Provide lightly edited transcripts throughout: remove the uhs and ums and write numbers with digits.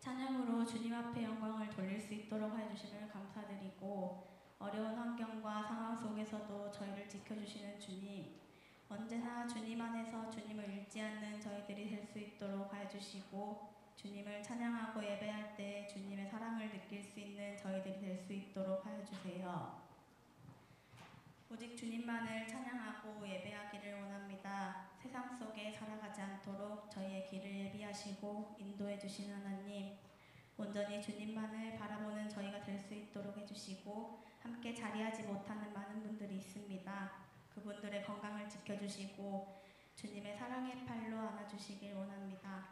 찬양으로 주님 앞에 영광을 돌릴 수 있도록 해주심을 감사드리고, 어려운 환경과 상황 속에서도 저희를 지켜주시는 주님, 언제나 주님 안에서 주님을 잃지 않는 저희들이 될 수 있도록 해주시고, 주님을 찬양하고 예배할 때 주님의 사랑을 느낄 수 있는 저희들이 될 수 있도록 하여주세요. 오직 주님만을 찬양하고 예배하기를 원합니다. 세상 속에 살아가지 않도록 저희의 길을 예비하시고 인도해 주신 하나님, 온전히 주님만을 바라보는 저희가 될 수 있도록 해주시고, 함께 자리하지 못하는 많은 분들이 있습니다. 그분들의 건강을 지켜주시고 주님의 사랑의 팔로 안아주시길 원합니다.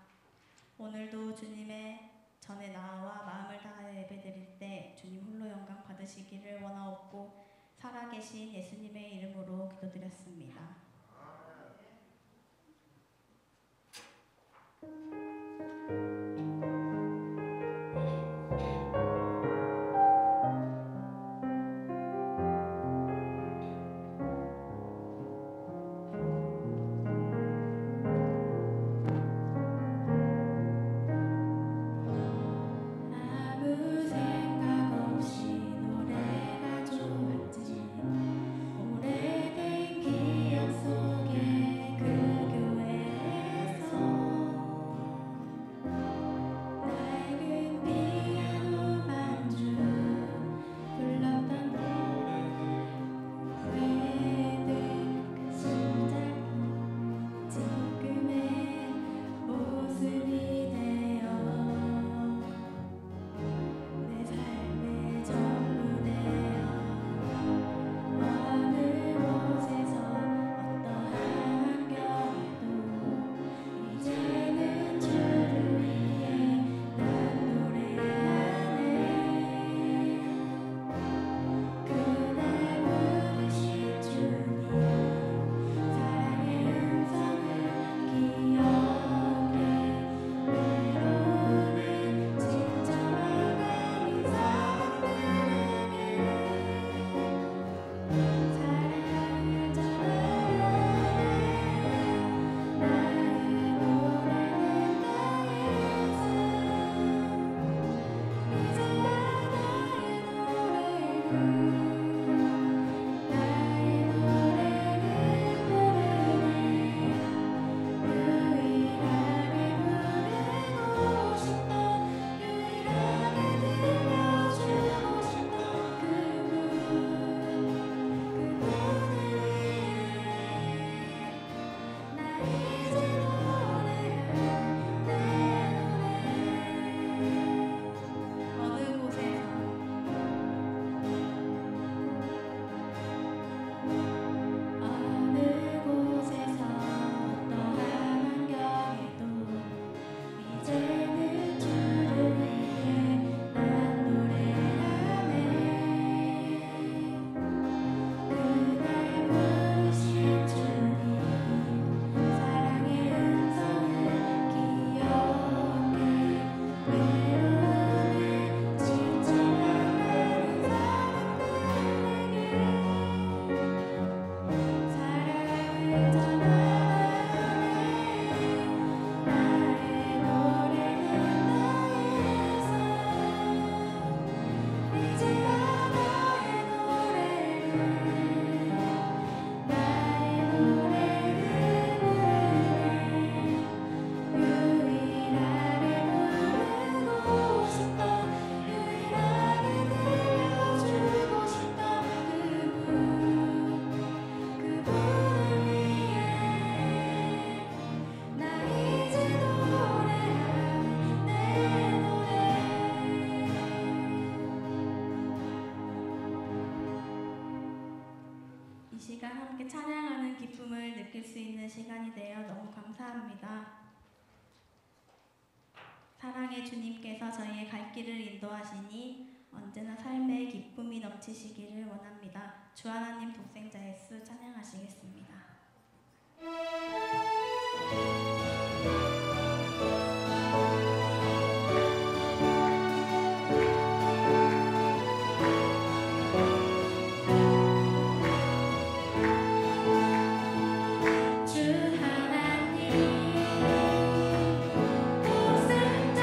오늘도 주님의 전에 나와 마음을 다하여 예배드릴 때 주님 홀로 영광 받으시기를 원하옵고, 살아계신 예수님의 이름으로 기도드렸습니다. 시간 함께 찬양하는 기쁨을 느낄 수 있는 시간이 되어 너무 감사합니다. 사랑의 주님께서 저희의 갈 길을 인도하시니 언제나 삶의 기쁨이 넘치시기를 원합니다. 주 하나님 독생자 예수 찬양하시겠습니다. 독생자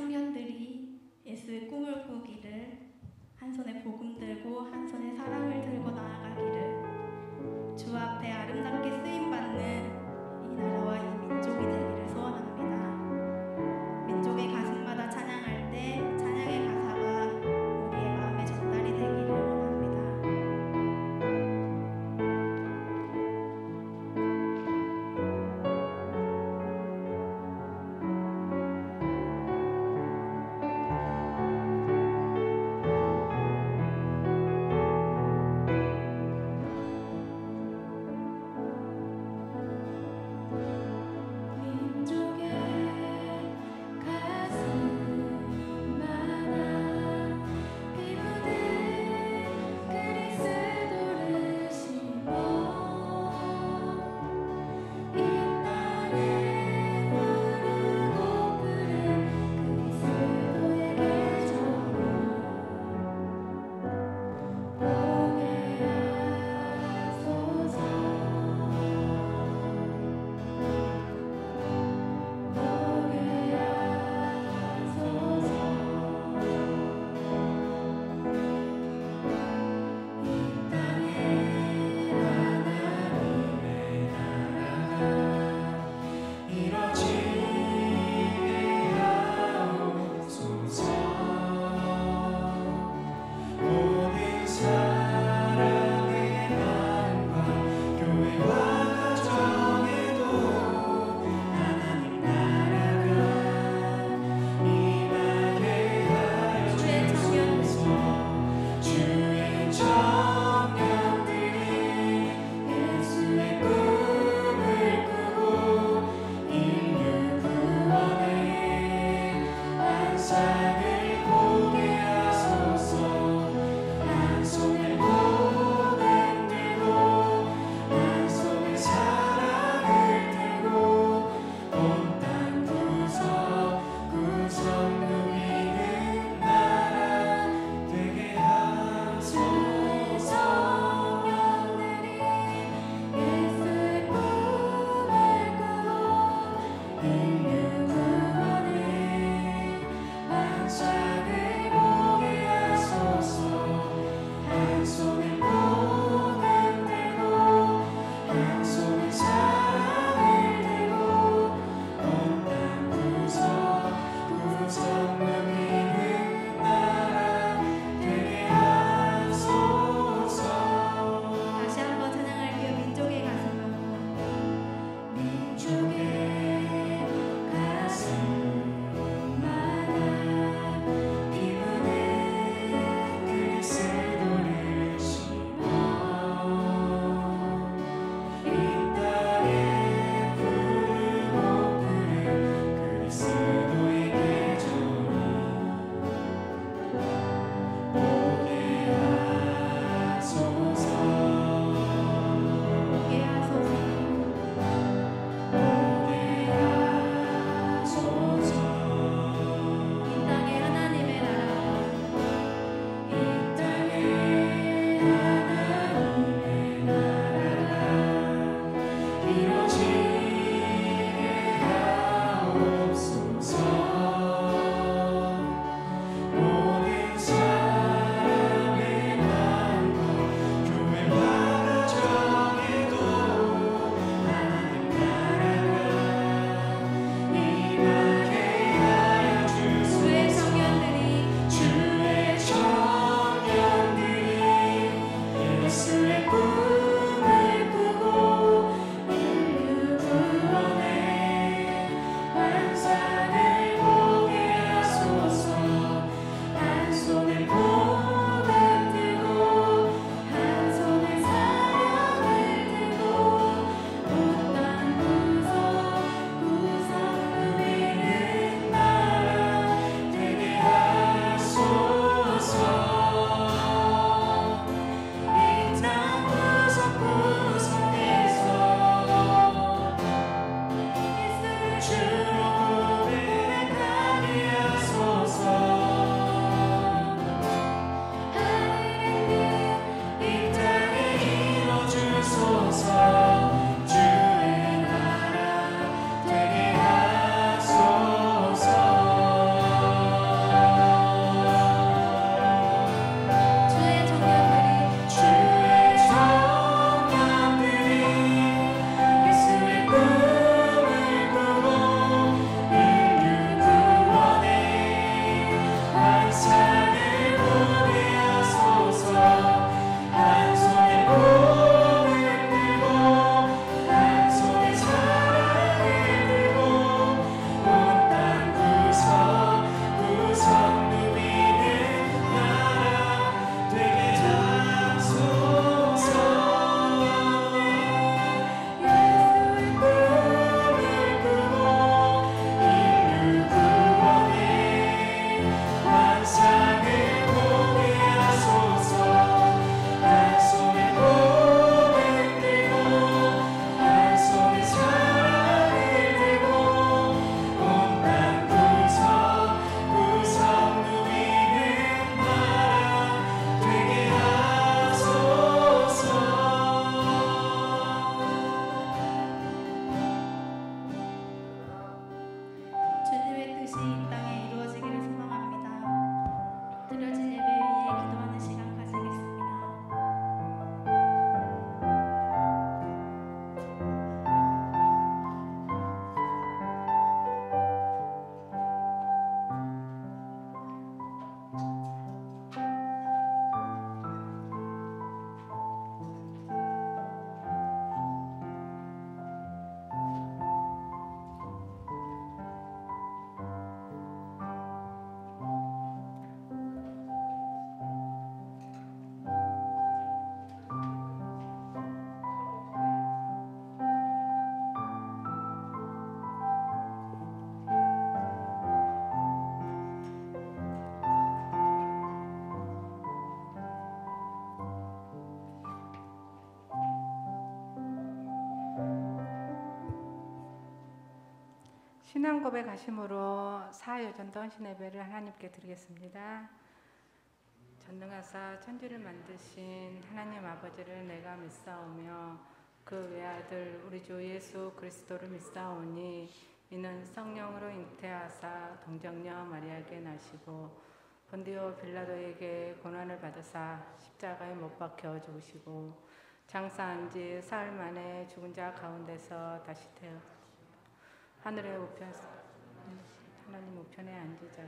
청년들이 예수의 꿈을 꾸기를, 한 손에 복음 들고 한 손에 사랑을 들고 나아가기를, 주 앞에 아름답게 쓰임받는 이 나라와 이 민족이 되기를 소원합니다. 민족의 가슴마다 찬양할 때 찬양의 가사가 우리의 마음에 전달이 되기를 원합니다. 그리스도에게 전하 신앙 고백하심으로 사여전도 헌신 예배를 하나님께 드리겠습니다. 전능하사 천지를 만드신 하나님 아버지를 내가 믿사오며 그 외아들 우리 주 예수 그리스도를 믿사오니 이는 성령으로 잉태하사 동정녀 마리아에게 나시고 본디오 빌라도에게 고난을 받으사 십자가에 못 박혀 죽으시고 장사한 지 사흘 만에 죽은 자 가운데서 다시 태어 하늘의 하나님 우편에 앉으자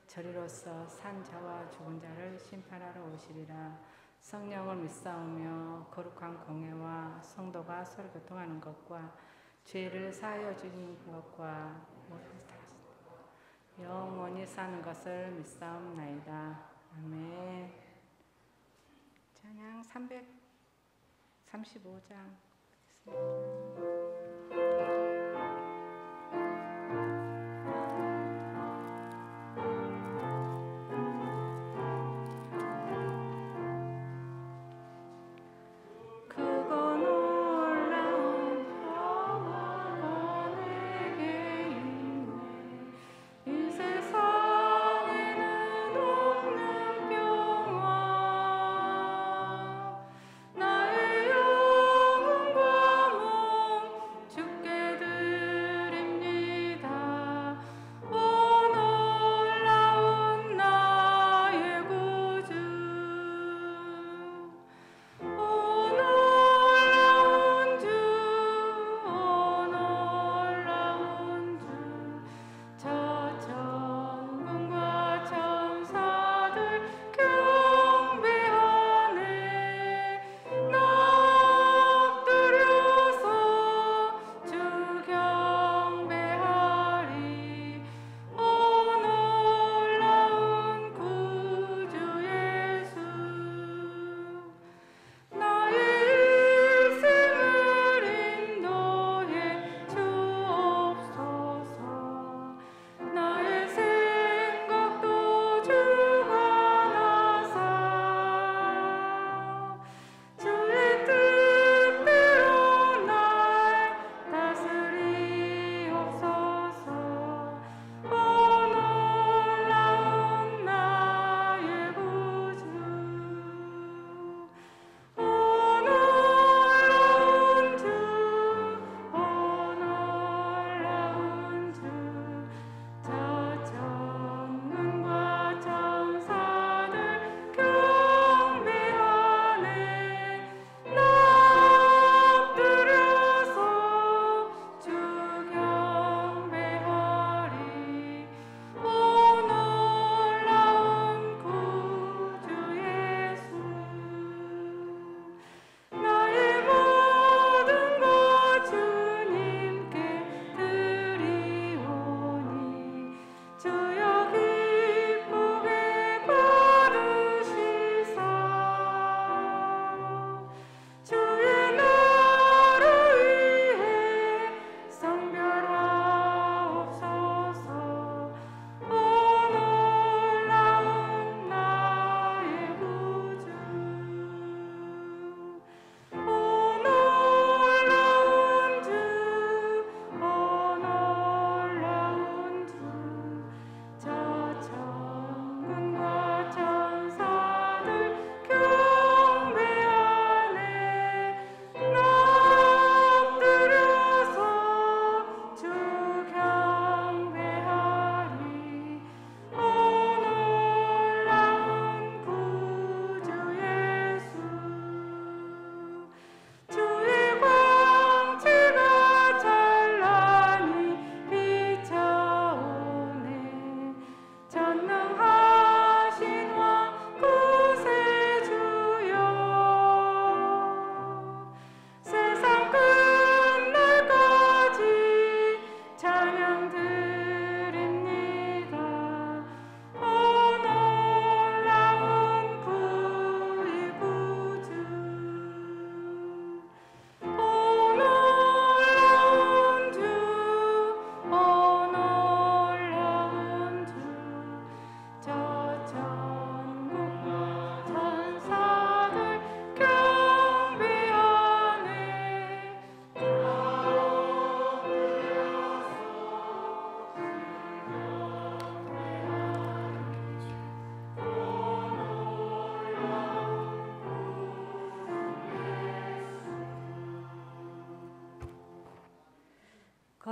저리로서 산 자와 죽은 자를 심판하러 오시리라. 성령을 믿사오며 거룩한 공회와 성도가 서로 교통하는 것과 죄를 사하여 주시는 것과 영원히 사는 것을 믿사옵나이다. 아멘. 찬양 335장 주께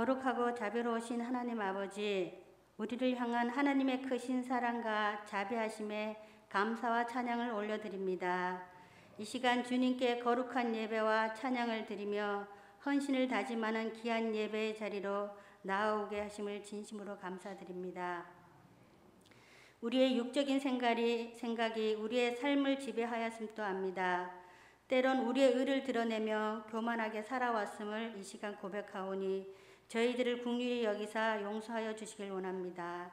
거룩하고 자비로우신 하나님 아버지, 우리를 향한 하나님의 크신 사랑과 자비하심에 감사와 찬양을 올려드립니다. 이 시간 주님께 거룩한 예배와 찬양을 드리며 헌신을 다짐하는 귀한 예배의 자리로 나아오게 하심을 진심으로 감사드립니다. 우리의 육적인 생각이 우리의 삶을 지배하였음도 압니다. 때론 우리의 의를 드러내며 교만하게 살아왔음을 이 시간 고백하오니 저희들을 긍휼히 여기사 용서하여 주시길 원합니다.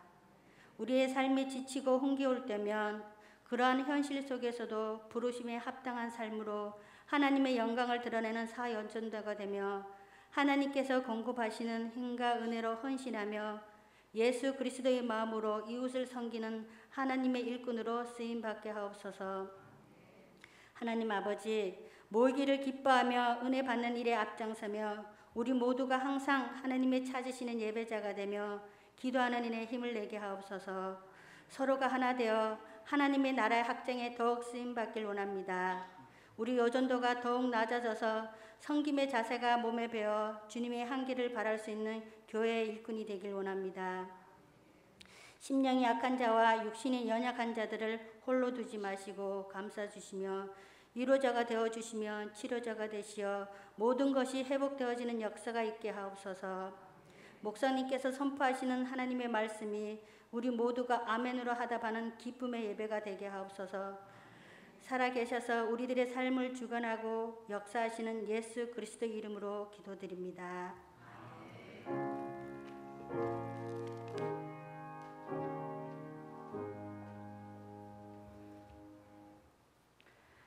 우리의 삶이 지치고 흥겨울 때면 그러한 현실 속에서도 부르심에 합당한 삶으로 하나님의 영광을 드러내는 사연전도가 되며 하나님께서 공급하시는 힘과 은혜로 헌신하며 예수 그리스도의 마음으로 이웃을 섬기는 하나님의 일꾼으로 쓰임받게 하옵소서. 하나님 아버지, 모이기를 기뻐하며 은혜 받는 일에 앞장서며 우리 모두가 항상 하나님의 찾으시는 예배자가 되며 기도하는 일에 힘을 내게 하옵소서. 서로가 하나 되어 하나님의 나라의 확장에 더욱 쓰임받길 원합니다. 우리 여전도가 더욱 낮아져서 섬김의 자세가 몸에 배어 주님의 향기를 발할 수 있는 교회의 일꾼이 되길 원합니다. 심령이 약한 자와 육신이 연약한 자들을 홀로 두지 마시고 감싸 주시며 위로자가 되어 주시며 치료자가 되시어 모든 것이 회복되어지는 역사가 있게 하옵소서. 목사님께서 선포하시는 하나님의 말씀이 우리 모두가 아멘으로 하답하는 기쁨의 예배가 되게 하옵소서. 살아계셔서 우리들의 삶을 주관하고 역사하시는 예수 그리스도 이름으로 기도드립니다.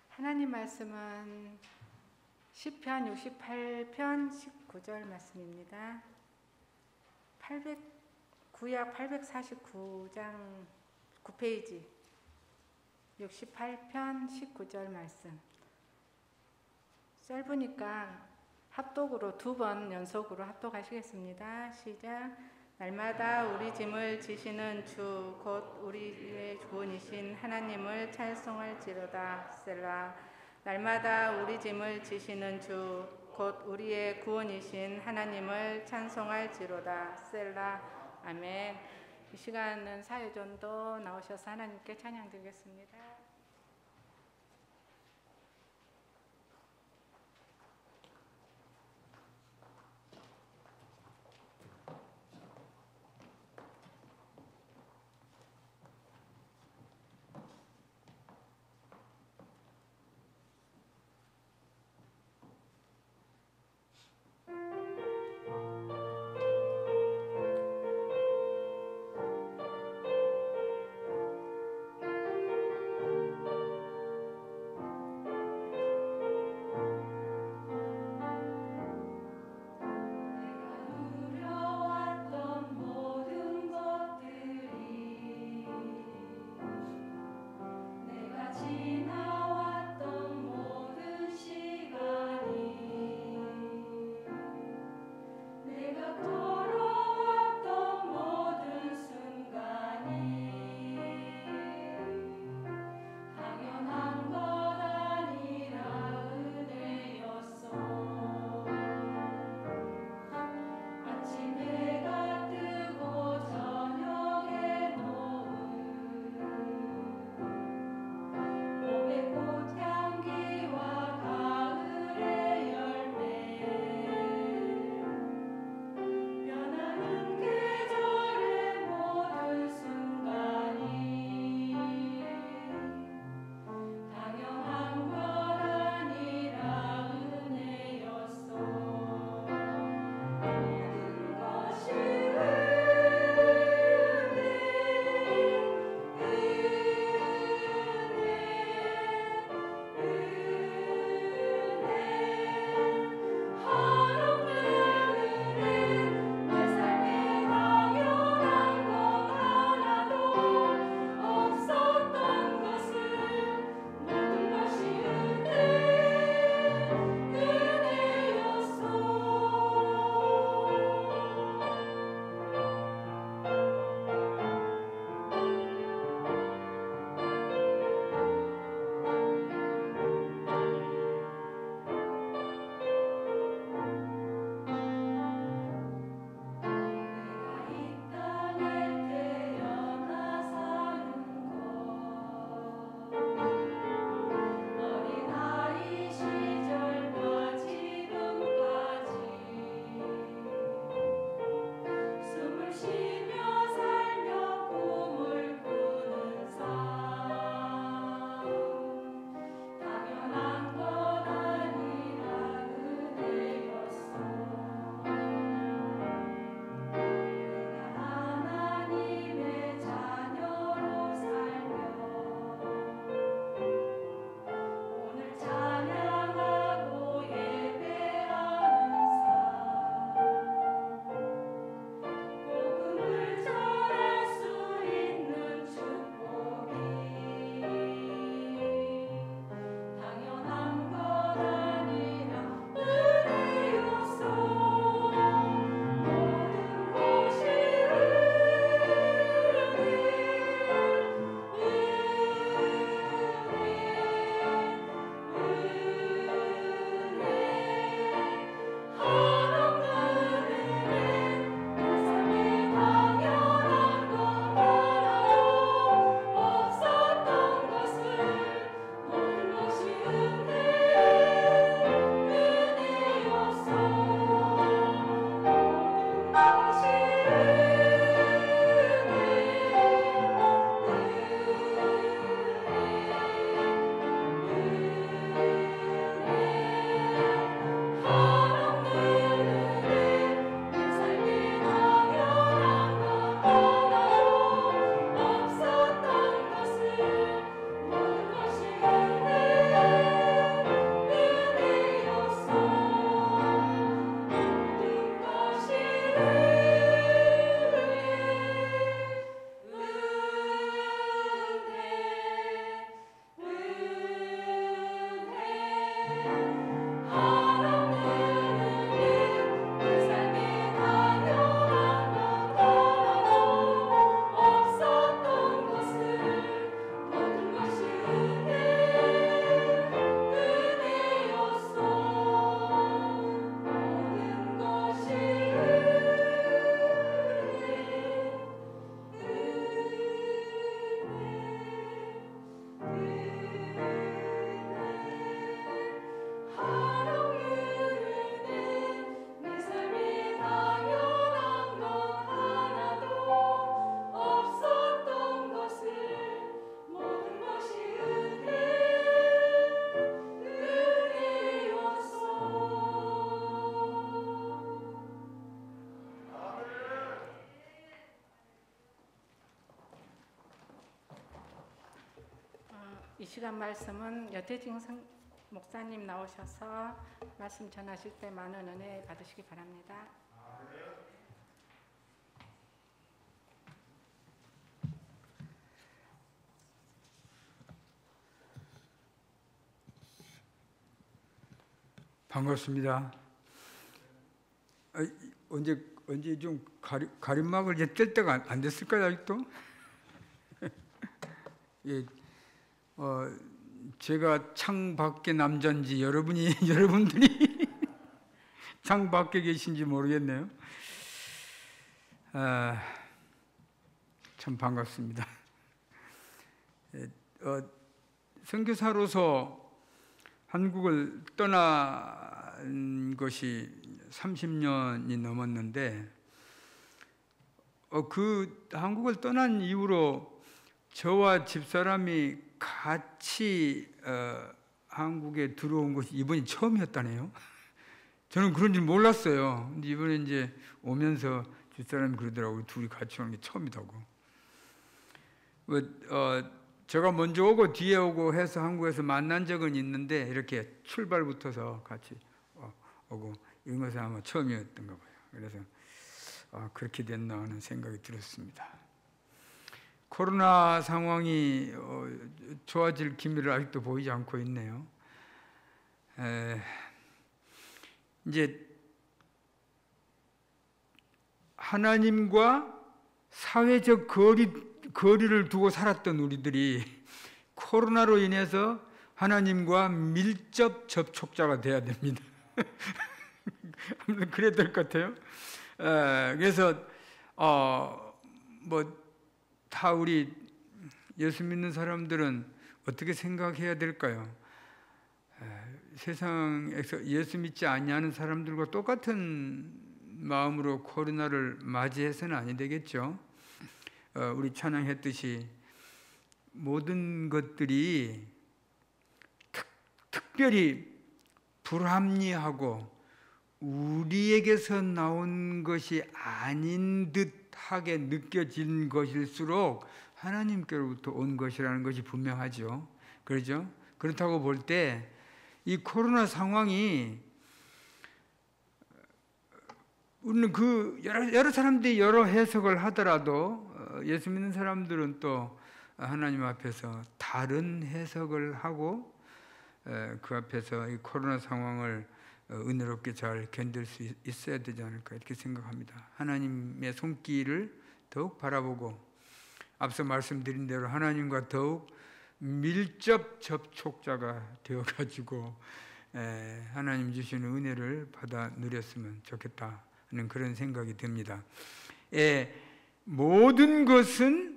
하나님 말씀은 시편 68편 19절 말씀입니다. 구약 849장 9페이지 68편 19절 말씀. 짧으니까 합독으로 2번 연속으로 합독하시겠습니다. 시작. 날마다 우리 짐을 지시는 주 곧 우리의 구원이신 하나님을 찬송할지로다. 셀라. 날마다 우리 짐을 지시는 주 곧 우리의 구원이신 하나님을 찬송할지로다. 셀라. 아멘. 이 시간은 사회전도 나오셔서 하나님께 찬양 드리겠습니다. 이 시간 말씀은 여태진 목사님 나오셔서 말씀 전하실 때 많은 은혜 받으시기 바랍니다. 반갑습니다. 언제 좀 가림막을 이제 뗄 때가 안 됐을까요, 아직도? 예, 제가 창밖의 남자인지 여러분들이 창밖에 계신지 모르겠네요. 참 반갑습니다. 선교사로서 한국을 떠난 것이 30년이 넘었는데 그 한국을 떠난 이후로 저와 집사람이 같이 한국에 들어온 것이 이번이 처음이었다네요. 저는 그런 줄 몰랐어요. 근데 이번에 이제 오면서 집사람이 그러더라고요. 둘이 같이 오는 게 처음이라고. 제가 먼저 오고 뒤에 오고 해서 한국에서 만난 적은 있는데 이렇게 출발부터서 같이 오고 이런 것은 아마 처음이었던가 봐요. 그래서 그렇게 됐나 하는 생각이 들었습니다. 코로나 상황이 좋아질 기미를 아직도 보이지 않고 있네요. 이제 하나님과 사회적 거리를 두고 살았던 우리들이 코로나로 인해서 하나님과 밀접 접촉자가 돼야 됩니다. 그래야 될 것 같아요. 그래서 다 우리 예수 믿는 사람들은 어떻게 생각해야 될까요? 세상에서 예수 믿지 않는 사람들과 똑같은 마음으로 코로나를 맞이해서는 아니 되겠죠. 우리 찬양했듯이 모든 것들이 특별히 불합리하고 우리에게서 나온 것이 아닌 듯하게 느껴진 것일수록 하나님께로부터 온 것이라는 것이 분명하죠. 그렇죠? 그렇다고 볼 때 이 코로나 상황이 우리는 여러 사람들이 여러 해석을 하더라도 예수 믿는 사람들은 또 하나님 앞에서 다른 해석을 하고 그 앞에서 이 코로나 상황을 은혜롭게 잘 견딜 수 있어야 되지 않을까 이렇게 생각합니다. 하나님의 손길을 더욱 바라보고 앞서 말씀드린 대로 하나님과 더욱 밀접 접촉자가 되어가지고 하나님 주시는 은혜를 받아 누렸으면 좋겠다 하는 그런 생각이 듭니다. 모든 것은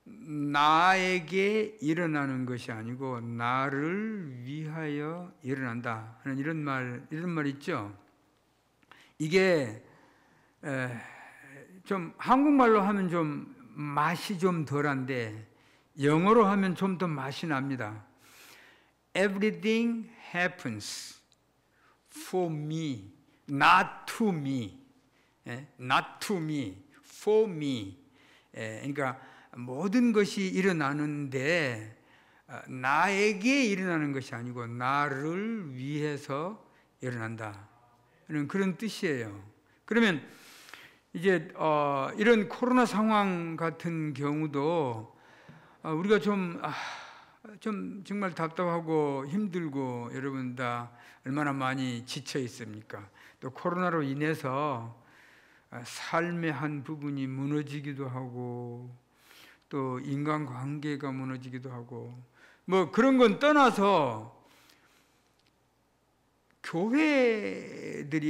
나에게 일어나는 것이 아니고 나를 위하여 일어난다 하는 이런 말 있죠. 이게 좀 한국말로 하면 좀 맛이 좀 덜한데 영어로 하면 좀 더 맛이 납니다. Everything happens for me, not to me, not to me, for me. 그러니까 모든 것이 일어나는데 나에게 일어나는 것이 아니고 나를 위해서 일어난다. 그런 뜻이에요. 그러면 이제 이런 코로나 상황 같은 경우도 우리가 좀 정말 답답하고 힘들고 여러분 다 얼마나 많이 지쳐 있습니까? 또 코로나로 인해서 삶의 한 부분이 무너지기도 하고 또 인간관계가 무너지기도 하고 그런 건 떠나서 교회들이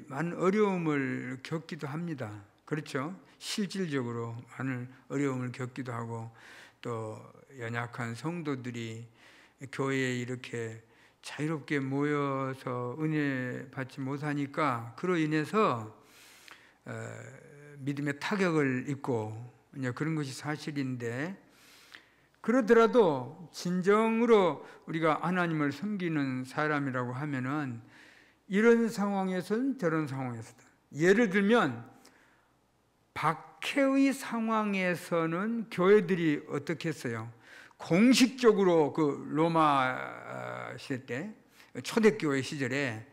많은 어려움을 겪기도 합니다. 그렇죠? 실질적으로 많은 어려움을 겪기도 하고 또 연약한 성도들이 교회에 이렇게 자유롭게 모여서 은혜 받지 못하니까 그로 인해서 믿음의 타격을 입고 그런 것이 사실인데 그러더라도 진정으로 우리가 하나님을 섬기는 사람이라고 하면은 이런 상황에서는 저런 상황에서도 예를 들면 박해의 상황에서는 교회들이 어떻게 했어요? 공식적으로 그 로마 시대 때 초대교회 시절에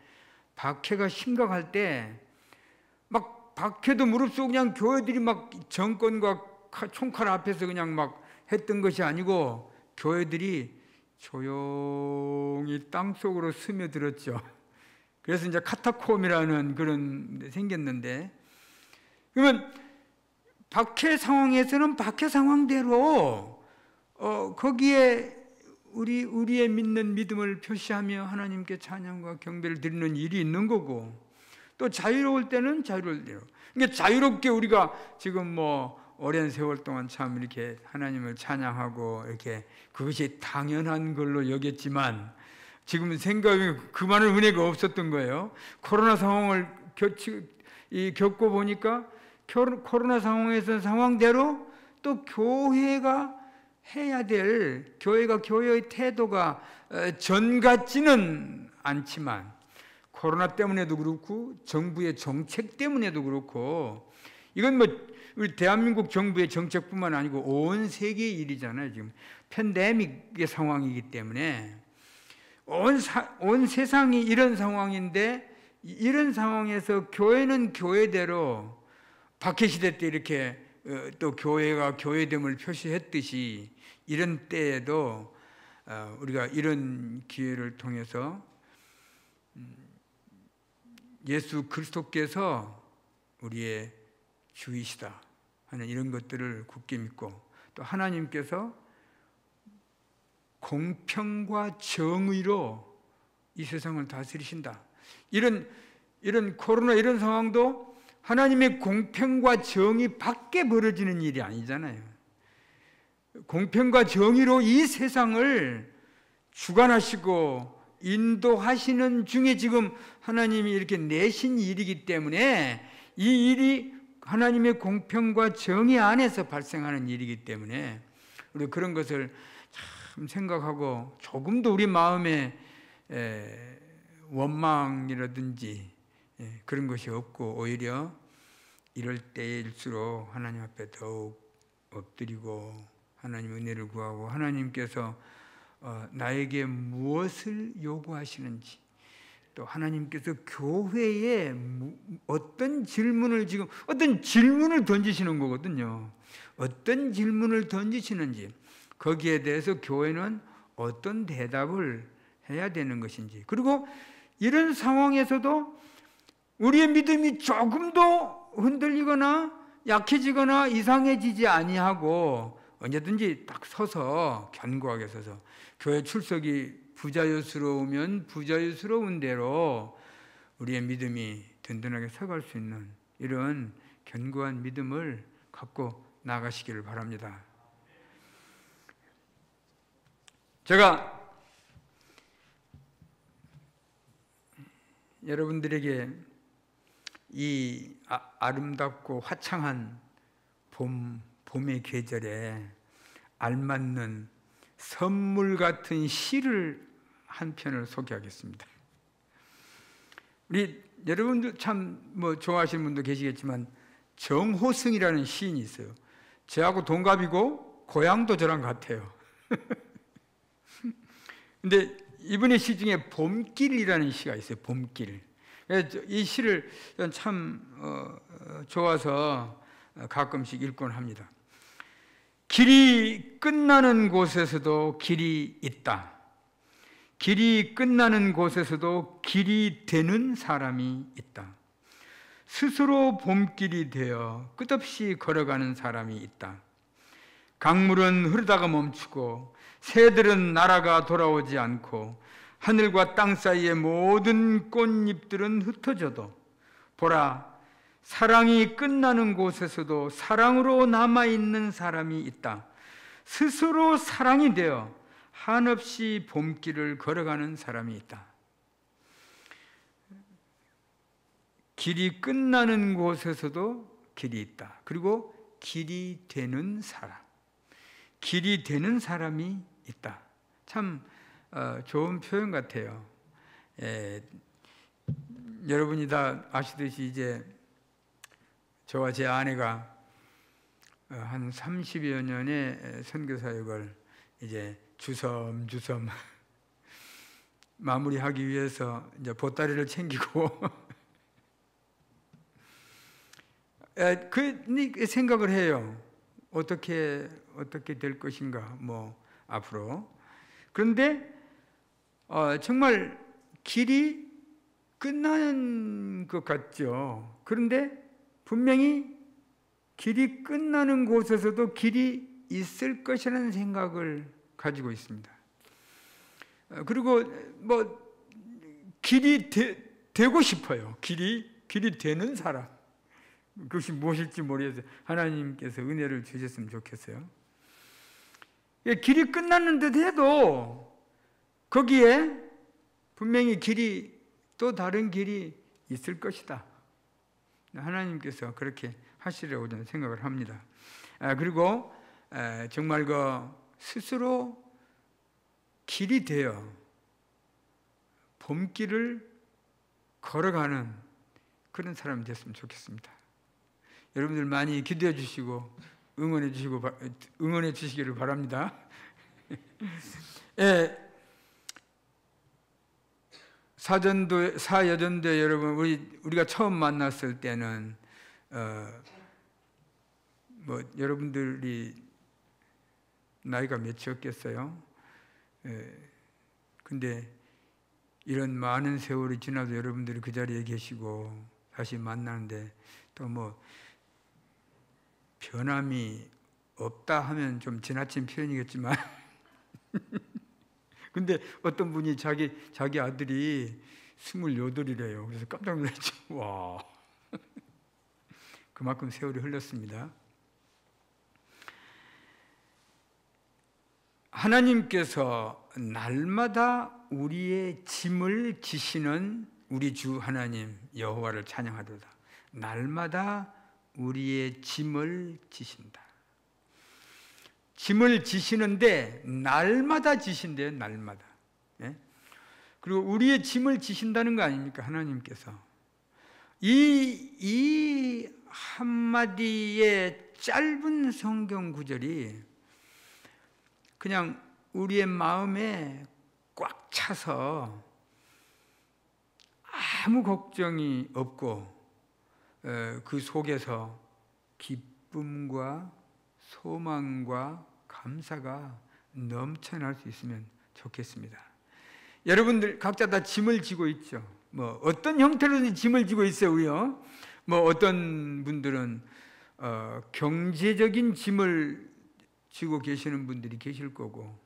박해가 심각할 때 막 박해도 무릅쓰고 그냥 교회들이 막 정권과 총칼 앞에서 그냥 막 했던 것이 아니고 교회들이 조용히 땅속으로 스며들었죠. 그래서 이제 카타콤이라는 그런 데 생겼는데, 그러면 박해 상황에서는 박해 상황대로 거기에 우리의 믿는 믿음을 표시하며 하나님께 찬양과 경배를 드리는 일이 있는 거고, 또 자유로울 때는 자유로울 대로. 그러니까 자유롭게 우리가 지금 뭐 오랜 세월 동안 참 이렇게 하나님을 찬양하고 이렇게 그것이 당연한 걸로 여겼지만, 지금은 생각에 그만한 은혜가 없었던 거예요. 코로나 상황을 겪고 보니까 코로나 상황에서 상황대로 또 교회가 해야 될, 교회가 교회의 태도가 전 같지는 않지만, 코로나 때문에도 그렇고 정부의 정책 때문에도 그렇고, 이건 뭐 우리 대한민국 정부의 정책뿐만 아니고 온 세계의 일이잖아요. 지금 팬데믹의 상황이기 때문에 온 세상이 이런 상황인데, 이런 상황에서 교회는 교회대로 박해 시대 때 이렇게 또 교회가 교회됨을 표시했듯이, 이런 때에도 우리가 이런 기회를 통해서 예수 그리스도께서 우리의 주이시다 하는 이런 것들을 굳게 믿고, 또 하나님께서 공평과 정의로 이 세상을 다스리신다. 이런 코로나 이런 상황도 하나님의 공평과 정의 밖에 벌어지는 일이 아니잖아요. 공평과 정의로 이 세상을 주관하시고 인도하시는 중에 지금 하나님이 이렇게 내신 일이기 때문에, 이 일이 하나님의 공평과 정의 안에서 발생하는 일이기 때문에 우리 그런 것을 참 생각하고, 조금도 우리 마음에 원망이라든지 그런 것이 없고, 오히려 이럴 때일수록 하나님 앞에 더욱 엎드리고 하나님 은혜를 구하고, 하나님께서 나에게 무엇을 요구하시는지, 또 하나님께서 교회에 어떤 질문을 던지시는 거거든요. 어떤 질문을 던지시는지, 거기에 대해서 교회는 어떤 대답을 해야 되는 것인지, 그리고 이런 상황에서도 우리의 믿음이 조금도 흔들리거나 약해지거나 이상해지지 아니하고 언제든지 딱 서서, 견고하게 서서, 교회 출석이 부자유스러우면 부자유스러운 대로 우리의 믿음이 든든하게 서갈 수 있는 이런 견고한 믿음을 갖고 나가시기를 바랍니다. 제가 여러분들에게 이 아름답고 화창한 봄의 계절에 알맞는 선물 같은 시를 한 편을 소개하겠습니다. 우리 여러분들 참 뭐 좋아하시는 분도 계시겠지만, 정호승이라는 시인이 있어요. 저하고 동갑이고 고향도 저랑 같아요. 근데 이분의 시 중에 봄길이라는 시가 있어요. 봄길. 이 시를 참 좋아서 가끔씩 읽곤 합니다. 길이 끝나는 곳에서도 길이 있다. 길이 끝나는 곳에서도 길이 되는 사람이 있다. 스스로 봄길이 되어 끝없이 걸어가는 사람이 있다. 강물은 흐르다가 멈추고 새들은 날아가 돌아오지 않고 하늘과 땅 사이의 모든 꽃잎들은 흩어져도, 보라, 사랑이 끝나는 곳에서도 사랑으로 남아있는 사람이 있다. 스스로 사랑이 되어 한없이 봄길을 걸어가는 사람이 있다. 길이 끝나는 곳에서도 길이 있다. 그리고 길이 되는 사람, 길이 되는 사람이 있다. 참 좋은 표현 같아요. 여러분이 다 아시듯이 이제 저와 제 아내가 한 30여 년의 선교 사역을 이제 주섬주섬 마무리하기 위해서 이제 보따리를 챙기고 그 생각을 해요. 어떻게 될 것인가 뭐 앞으로. 그런데 정말 길이 끝나는 것 같죠. 그런데 분명히 길이 끝나는 곳에서도 길이 있을 것이라는 생각을 가지고 있습니다. 그리고 뭐 길이 되고 싶어요. 길이 되는 사람. 그것이 무엇일지 모르겠어요. 하나님께서 은혜를 주셨으면 좋겠어요. 길이 끝났는 듯 해도 거기에 분명히 또 다른 길이 있을 것이다. 하나님께서 그렇게 하시려고 저는 생각을 합니다. 그리고 정말 스스로 길이 되어 봄길을 걸어가는 그런 사람이 됐으면 좋겠습니다. 여러분들 많이 기도해 주시고 응원해 주시기를 바랍니다. 사여전도 여러분, 우리가 처음 만났을 때는 뭐 여러분들이 나이가 몇이었겠어요? 근데 이런 많은 세월이 지나도 여러분들이 그 자리에 계시고 다시 만나는데 또 뭐 변함이 없다 하면 좀 지나친 표현이겠지만 근데 어떤 분이 자기 아들이 28이래요. 그래서 깜짝 놀랐죠. 와. 그만큼 세월이 흘렀습니다. 하나님께서 날마다 우리의 짐을 지시는 우리 주 하나님 여호와를 찬양하도다. 날마다 우리의 짐을 지신다. 짐을 지시는데 날마다 지신대요. 날마다. 예? 그리고 우리의 짐을 지신다는 거 아닙니까? 하나님께서. 이 한마디의 짧은 성경 구절이 그냥 우리의 마음에 꽉 차서 아무 걱정이 없고 그 속에서 기쁨과 소망과 감사가 넘쳐날 수 있으면 좋겠습니다. 여러분들 각자 다 짐을 지고 있죠. 뭐 어떤 형태로든 짐을 지고 있어요, 우리요. 뭐 어떤 분들은 경제적인 짐을 지고 계시는 분들이 계실 거고,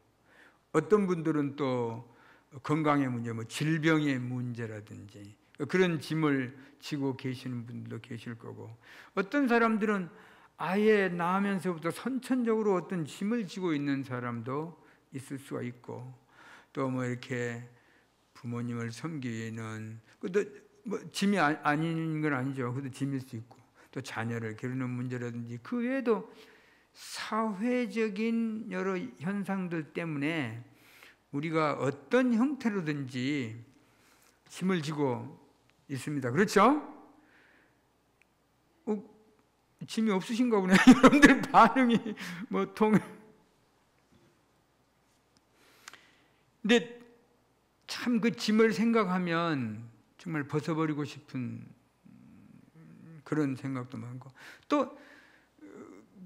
어떤 분들은 또 건강의 문제, 뭐 질병의 문제라든지 그런 짐을 지고 계시는 분들도 계실 거고, 어떤 사람들은 아예 낳으면서부터 선천적으로 어떤 짐을 지고 있는 사람도 있을 수가 있고, 또 뭐 이렇게 부모님을 섬기는 그것도 뭐 짐이 아닌 건 아니죠. 그것도 짐일 수 있고, 또 자녀를 기르는 문제라든지 그 외에도 사회적인 여러 현상들 때문에 우리가 어떤 형태로든지 짐을 지고 있습니다. 그렇죠? 짐이 없으신가 보네. 여러분들 반응이 뭐 근데 참 그 짐을 생각하면 정말 벗어버리고 싶은 그런 생각도 많고, 또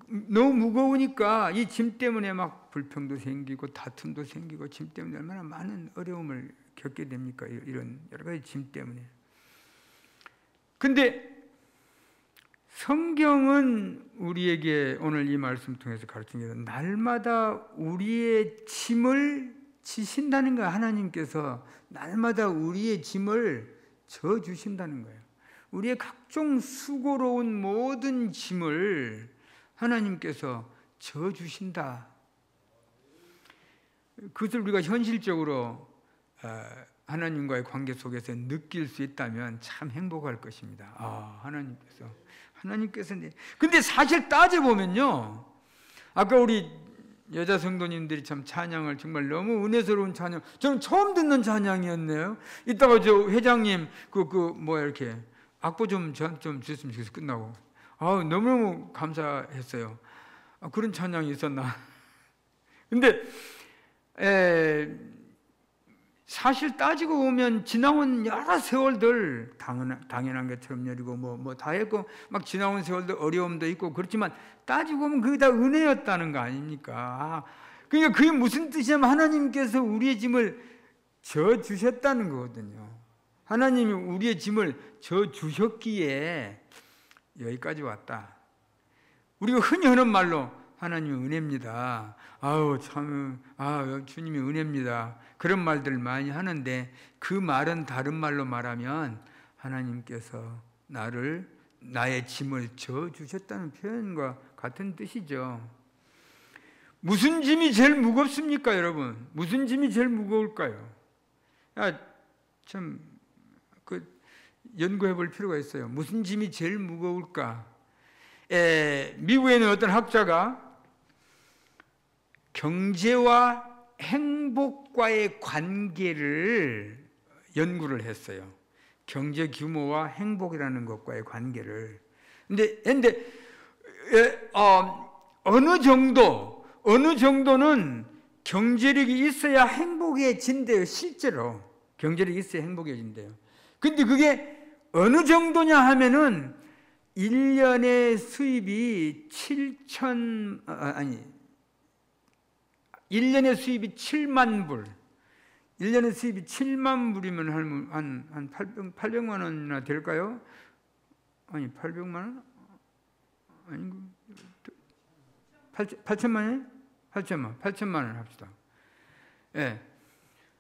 너무 무거우니까 이 짐 때문에 막 불평도 생기고 다툼도 생기고, 짐 때문에 얼마나 많은 어려움을 겪게 됩니까? 이런 여러 가지 짐 때문에. 근데 성경은 우리에게 오늘 이 말씀 통해서 가르치는 게 날마다 우리의 짐을 지신다는 거예요. 하나님께서 날마다 우리의 짐을 져주신다는 거예요. 우리의 각종 수고로운 모든 짐을 하나님께서 져주신다. 그것을 우리가 현실적으로 하나님과의 관계 속에서 느낄 수 있다면 참 행복할 것입니다. 하나님께서 근데 사실 따져보면요, 아까 우리 여자 성도님들이 참 찬양을 정말 너무 은혜스러운 찬양, 저는 처음 듣는 찬양이었네요. 이따가 저 회장님 이렇게 악보 좀 주셨으면 좋겠어요. 끝나고 너무너무 감사했어요. 그런 찬양이 있었나. 근데 사실 따지고 보면 지나온 여러 세월들 당연한 것처럼 여리고 뭐 다 했고 막 지나온 세월들 어려움도 있고 그렇지만 따지고 보면 그게 다 은혜였다는 거 아닙니까? 그러니까 그게 무슨 뜻이냐면 하나님께서 우리의 짐을 져 주셨다는 거거든요. 하나님이 우리의 짐을 져 주셨기에 여기까지 왔다. 우리가 흔히 하는 말로 하나님의 은혜입니다. 아우 참, 주님의 은혜입니다. 그런 말들 많이 하는데 그 말은 다른 말로 말하면 하나님께서 나의 짐을 져 주셨다는 표현과 같은 뜻이죠. 무슨 짐이 제일 무겁습니까, 여러분? 무슨 짐이 제일 무거울까요? 참 연구해 볼 필요가 있어요. 무슨 짐이 제일 무거울까? 미국에 있는 어떤 학자가 경제와 행복과의 관계를 연구를 했어요. 경제 규모와 행복이라는 것과의 관계를. 근데 어느 정도는 경제력이 있어야 행복해진대요. 실제로 경제력이 있어야 행복해진대요. 근데 그게 어느 정도냐 하면은 1년의 수입이 1년의 수입이 7만 불. 1년의 수입이 7만 불이면 한 800만 원이나 될까요? 아니, 800만 원? 아니고 8천만 원? 8천만 원 합시다. 예.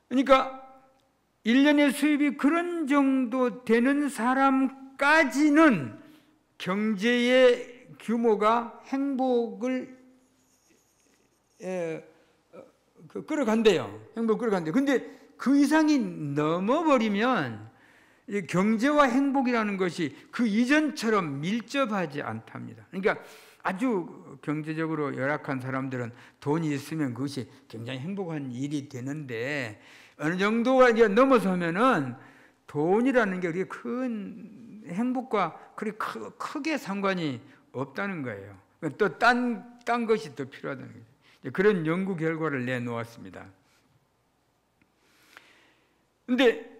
그러니까 1년의 수입이 그런 정도 되는 사람까지는 경제의 규모가 행복을 끌어간대요. 행복을 끌어간대요. 근데 그 이상이 넘어버리면 경제와 행복이라는 것이 그 이전처럼 밀접하지 않답니다. 그러니까 아주 경제적으로 열악한 사람들은 돈이 있으면 그것이 굉장히 행복한 일이 되는데 어느 정도가 이제 넘어서면은 돈이라는 게 그렇게 큰 행복과 그렇게 크게 상관이 없다는 거예요. 또 딴 것이 더 필요하다는 거죠. 그런 연구 결과를 내놓았습니다. 근데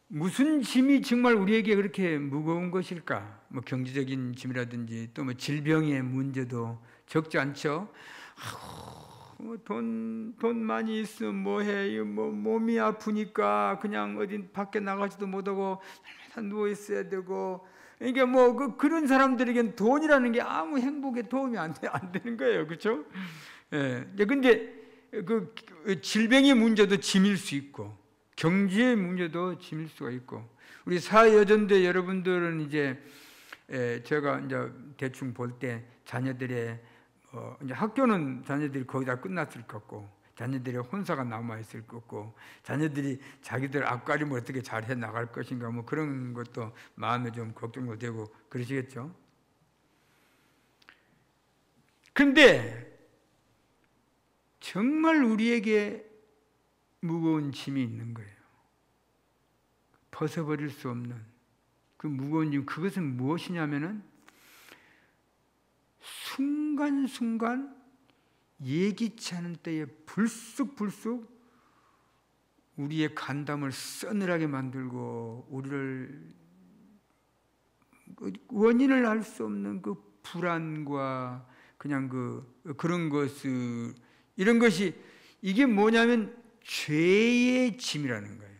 무슨 짐이 정말 우리에게 그렇게 무거운 것일까? 뭐 경제적인 짐이라든지 또 뭐 질병의 문제도 적지 않죠. 돈 많이 있으면 뭐해? 뭐 몸이 아프니까 그냥 어디 밖에 나가지도 못하고 다 누워 있어야 되고. 그러니까 뭐 그런 사람들에겐 돈이라는 게 아무 행복에 도움이 안 되는 거예요, 그렇죠? 예. 근데 그 질병의 문제도 짐일 수 있고, 경제의 문제도 짐일 수가 있고, 우리 사여전대 여러분들은 이제 제가 이제 대충 볼 때 자녀들의 이제 학교는 자녀들이 거의 다 끝났을 것 같고, 자녀들의 혼사가 남아 있을 것 같고, 자녀들이 자기들 앞가림을 어떻게 잘 해 나갈 것인가, 뭐 그런 것도 마음에 좀 걱정도 되고 그러시겠죠. 근데 정말 우리에게 무거운 짐이 있는 거예요. 벗어버릴 수 없는 그 무거운 짐, 그것은 무엇이냐면은 순간순간 예기치 않은 때에 불쑥 우리의 간담을 서늘하게 만들고 우리를 원인을 알 수 없는 그 불안과 그냥 그런 것을, 이런 것이 이게 뭐냐면 죄의 짐이라는 거예요.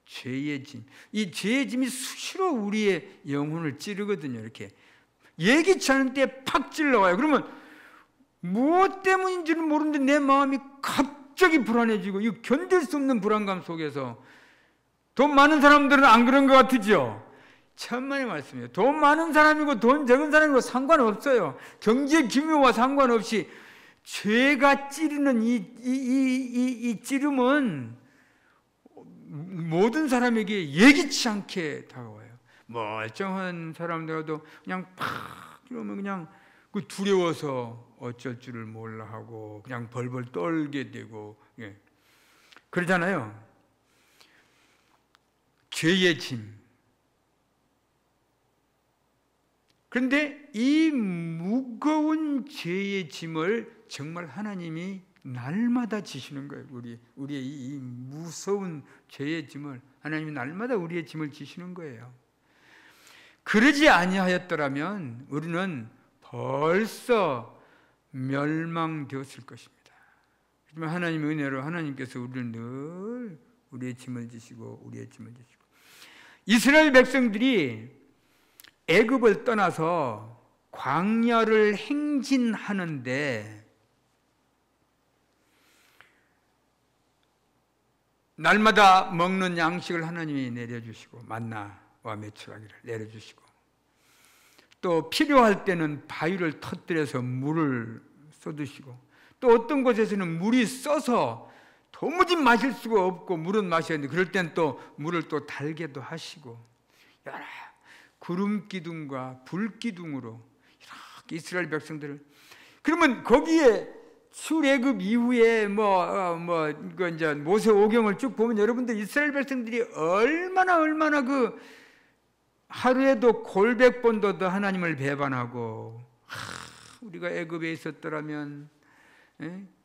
죄의 짐. 이 죄의 짐이 수시로 우리의 영혼을 찌르거든요. 이렇게 예기치 않은 때에 팍 찔러와요. 그러면 무엇 때문인지는 모르는데 내 마음이 갑자기 불안해지고, 이 견딜 수 없는 불안감 속에서, 돈 많은 사람들은 안 그런 것 같으죠? 천만의 말씀이에요. 돈 많은 사람이고 돈 적은 사람이고 상관없어요. 경제 규모와 상관없이 죄가 찌르는 이 찌름은 모든 사람에게 예기치 않게 다가와요. 멀쩡한 사람들도 그냥 팍 이러면 그냥 두려워서 어쩔 줄을 몰라 하고 그냥 벌벌 떨게 되고, 예. 그러잖아요. 죄의 짐. 그런데 이 무거운 죄의 짐을 정말 하나님이 날마다 지시는 거예요. 우리의 이 무서운 죄의 짐을 하나님이 날마다 우리의 짐을 지시는 거예요. 그러지 아니하였더라면 우리는 벌써 멸망되었을 것입니다. 하지만 하나님의 은혜로 하나님께서 우리를 늘 우리의 짐을 지시고 우리의 짐을 지시고, 이스라엘 백성들이 애굽을 떠나서 광야를 행진하는데 날마다 먹는 양식을 하나님이 내려주시고 만나와 메추라기를 내려주시고, 또 필요할 때는 바위를 터뜨려서 물을 쏟으시고, 또 어떤 곳에서는 물이 써서 도무지 마실 수가 없고 물은 마셔야 하는데 그럴 땐 또 물을 또 달게도 하시고, 여러 구름 기둥과 불 기둥으로 이렇게 이스라엘 백성들을, 그러면 거기에 출애굽 이후에 이거 이제 모세 오경을 쭉 보면 여러분들 이스라엘 백성들이 얼마나 그 하루에도 골백 번도 더 하나님을 배반하고, 우리가 애굽에 있었더라면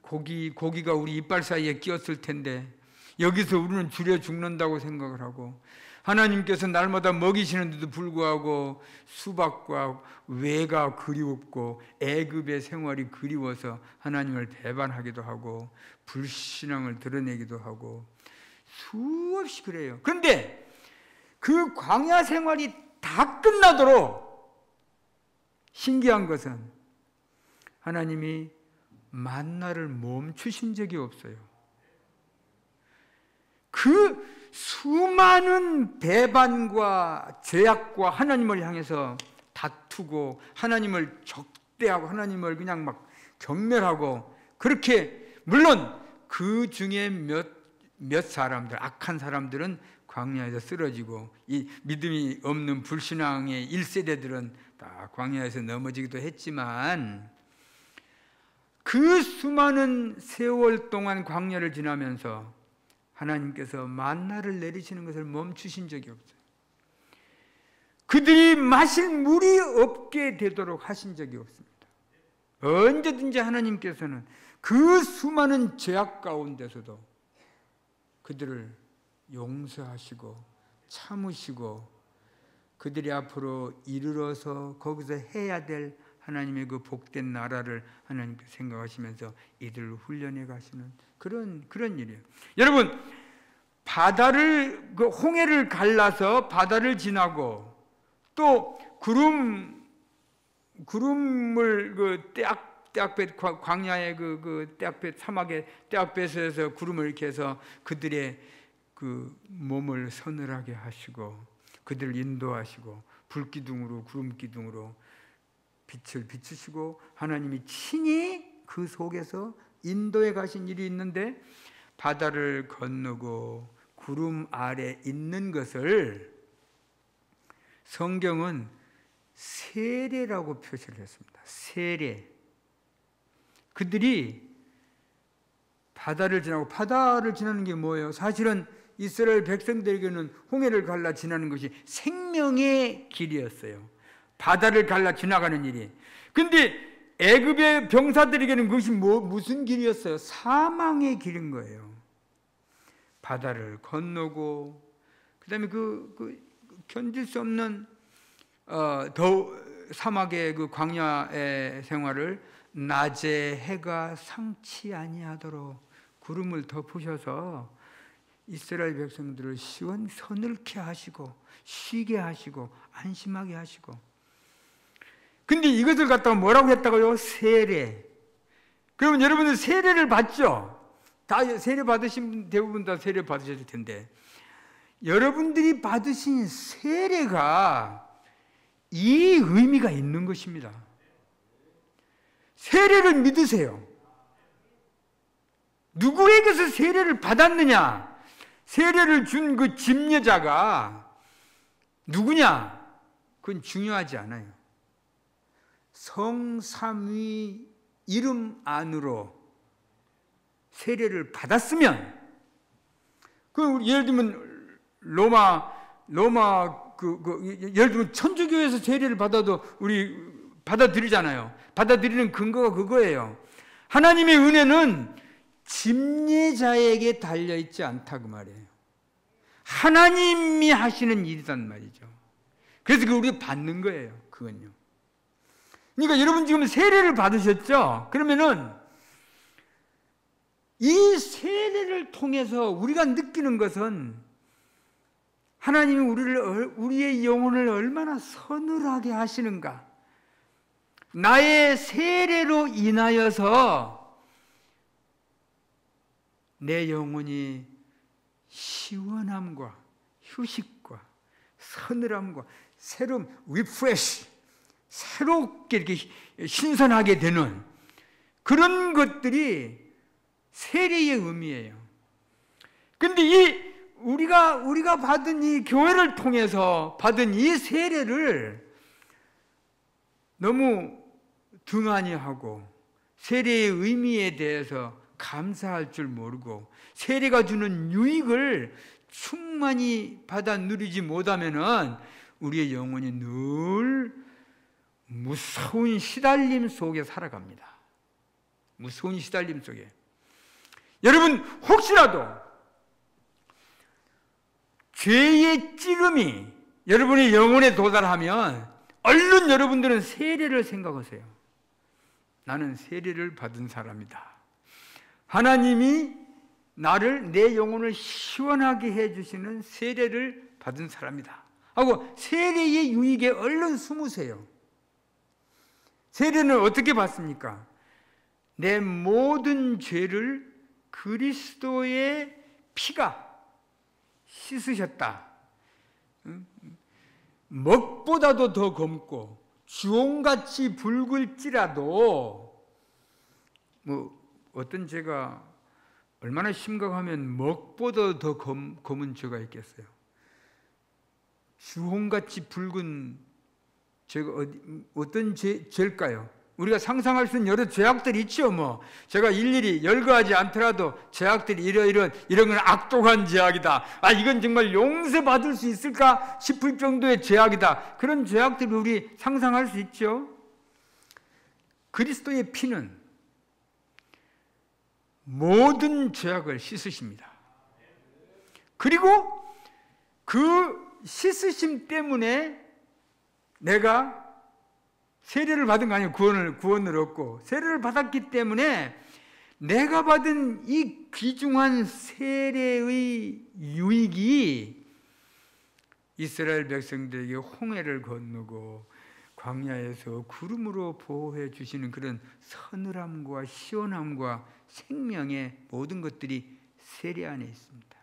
고기가 우리 이빨 사이에 끼었을 텐데 여기서 우리는 줄여 죽는다고 생각을 하고, 하나님께서 날마다 먹이시는데도 불구하고 수박과 외가 그리웠고 애굽의 생활이 그리워서 하나님을 배반하기도 하고 불신앙을 드러내기도 하고 수없이 그래요. 그런데 그 광야 생활이 다 끝나도록 신기한 것은 하나님이 만나를 멈추신 적이 없어요. 그 수많은 배반과 죄악과 하나님을 향해서 다투고 하나님을 적대하고 하나님을 그냥 막 경멸하고, 그렇게 물론 그 중에 몇 사람들, 악한 사람들은 광야에서 쓰러지고 이 믿음이 없는 불신앙의 1세대들은 다 광야에서 넘어지기도 했지만, 그 수많은 세월 동안 광야를 지나면서 하나님께서 만나를 내리시는 것을 멈추신 적이 없어요. 그들이 마실 물이 없게 되도록 하신 적이 없습니다. 언제든지 하나님께서는 그 수많은 죄악 가운데서도 그들을 용서하시고 참으시고 그들이 앞으로 이르러서 거기서 해야 될 하나님의 그 복된 나라를 하나님께 생각하시면서 이들을 훈련해 가시는 그런 일이에요. 여러분, 바다를 그 홍해를 갈라서 바다를 지나고 또 구름을 그 떼약볕 광야의 그 떼약볕 사막의 떼약볕에서 구름을 이렇게 해서 그들의 그 몸을 서늘하게 하시고 그들을 인도하시고 불기둥으로 구름기둥으로 빛을 비추시고 하나님이 친히 그 속에서 인도에 가신 일이 있는데, 바다를 건너고 구름 아래 있는 것을 성경은 세례라고 표시를 했습니다. 세례. 그들이 바다를 지나는 게 뭐예요? 사실은 이스라엘 백성들에게는 홍해를 갈라 지나는 것이 생명의 길이었어요. 바다를 갈라 지나가는 일이. 근데 애굽의 병사들에게는 그것이 무슨 길이었어요? 사망의 길인 거예요. 바다를 건너고 그다음에 그 견딜 수 없는 사막의 그 광야의 생활을 낮에 해가 상치 아니하도록 구름을 덮으셔서 이스라엘 백성들을 서늘케 하시고 쉬게 하시고 안심하게 하시고. 근데 이것을 갖다가 뭐라고 했다고요? 세례. 그러면 여러분들 세례를 받죠? 다 세례 받으신 대부분 다 세례 받으셨을 텐데, 여러분들이 받으신 세례가 이 의미가 있는 것입니다. 세례를 믿으세요. 누구에게서 세례를 받았느냐? 세례를 준 그 집여자가 누구냐? 그건 중요하지 않아요. 성삼위 이름 안으로 세례를 받았으면, 그 예를 들면 로마 예를 들면 천주교에서 세례를 받아도 우리 받아들이잖아요. 받아들이는 근거가 그거예요. 하나님의 은혜는 집례자에게 달려있지 않다 그 말이에요. 하나님이 하시는 일이란 말이죠. 그래서 그 우리가 받는 거예요. 그건요. 그러니까 여러분 지금 세례를 받으셨죠? 그러면은 이 세례를 통해서 우리가 느끼는 것은 하나님이 우리의 영혼을 얼마나 서늘하게 하시는가. 나의 세례로 인하여서 내 영혼이 시원함과 휴식과 서늘함과 새로운 리프레시, 새롭게 이렇게 신선하게 되는 그런 것들이 세례의 의미예요. 그런데 우리가 받은 이 교회를 통해서 받은 이 세례를 너무 등한히 하고 세례의 의미에 대해서 감사할 줄 모르고 세례가 주는 유익을 충만히 받아 누리지 못하면은 우리의 영혼이 늘 무서운 시달림 속에 살아갑니다. 무서운 시달림 속에. 여러분 혹시라도 죄의 찌름이 여러분의 영혼에 도달하면 얼른 여러분들은 세례를 생각하세요. 나는 세례를 받은 사람이다. 하나님이 내 영혼을 시원하게 해주시는 세례를 받은 사람이다 하고 세례의 유익에 얼른 숨으세요. 세례는 어떻게 받습니까? 내 모든 죄를 그리스도의 피가 씻으셨다. 먹보다도 더 검고 주홍같이 붉을지라도 어떤 죄가 얼마나 심각하면 먹보다 더 검은 죄가 있겠어요. 주홍같이 붉은 죄가 어떤 죄일까요? 우리가 상상할 수 있는 여러 죄악들이 있죠. 제가 일일이 열거하지 않더라도 죄악들이 이런 건 악독한 죄악이다. 이건 정말 용서받을 수 있을까 싶을 정도의 죄악이다. 그런 죄악들을 우리 상상할 수 있죠. 그리스도의 피는 모든 죄악을 씻으십니다. 그리고 그 씻으심 때문에 내가 세례를 받은 거 아니에요. 구원을 얻고 세례를 받았기 때문에 내가 받은 이 귀중한 세례의 유익이 이스라엘 백성들에게 홍해를 건너고 광야에서 구름으로 보호해 주시는 그런 서늘함과 시원함과 생명의 모든 것들이 세례 안에 있습니다.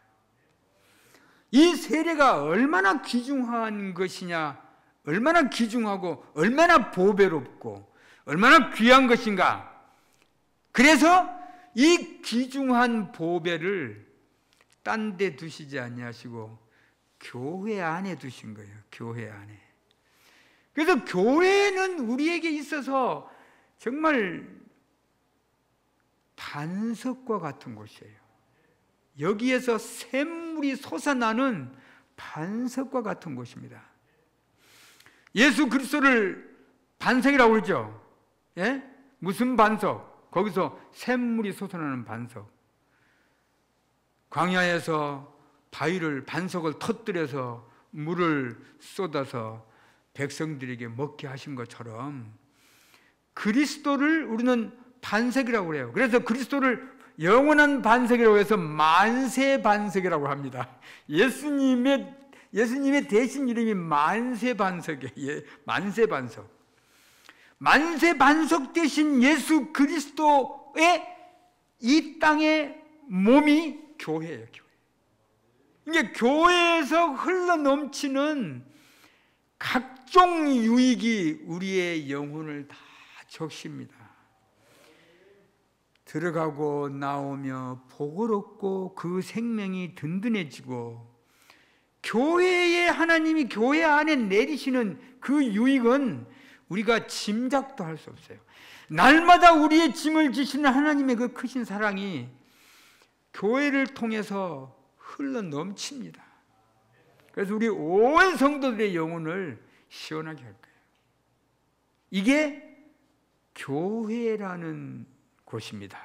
이 세례가 얼마나 귀중한 것이냐, 얼마나 귀중하고 얼마나 보배롭고 얼마나 귀한 것인가. 그래서 이 귀중한 보배를 딴 데 두시지 아니하시고 교회 안에 두신 거예요. 교회 안에. 그래서 교회는 우리에게 있어서 정말 반석과 같은 곳이에요. 여기에서 샘물이 솟아나는 반석과 같은 곳입니다. 예수 그리스도를 반석이라고 그러죠. 예? 무슨 반석? 거기서 샘물이 솟아나는 반석. 광야에서 반석을 터뜨려서 물을 쏟아서 백성들에게 먹게 하신 것처럼 그리스도를 우리는 반석이라고 그래요. 그래서 그리스도를 영원한 반석이라고 해서 만세 반석이라고 합니다. 예수님의 대신 이름이 만세 반석이에요. 만세 반석. 만세 반석 대신 예수 그리스도의 이 땅의 몸이 교회예요. 이게 교회에서 흘러넘치는 각종 유익이 우리의 영혼을 다 적십니다. 들어가고 나오며 복을 얻고 그 생명이 든든해지고 하나님이 교회 안에 내리시는 그 유익은 우리가 짐작도 할 수 없어요. 날마다 우리의 짐을 지시는 하나님의 그 크신 사랑이 교회를 통해서 흘러 넘칩니다. 그래서 우리 온 성도들의 영혼을 시원하게 할 거예요. 이게 교회라는 곳입니다.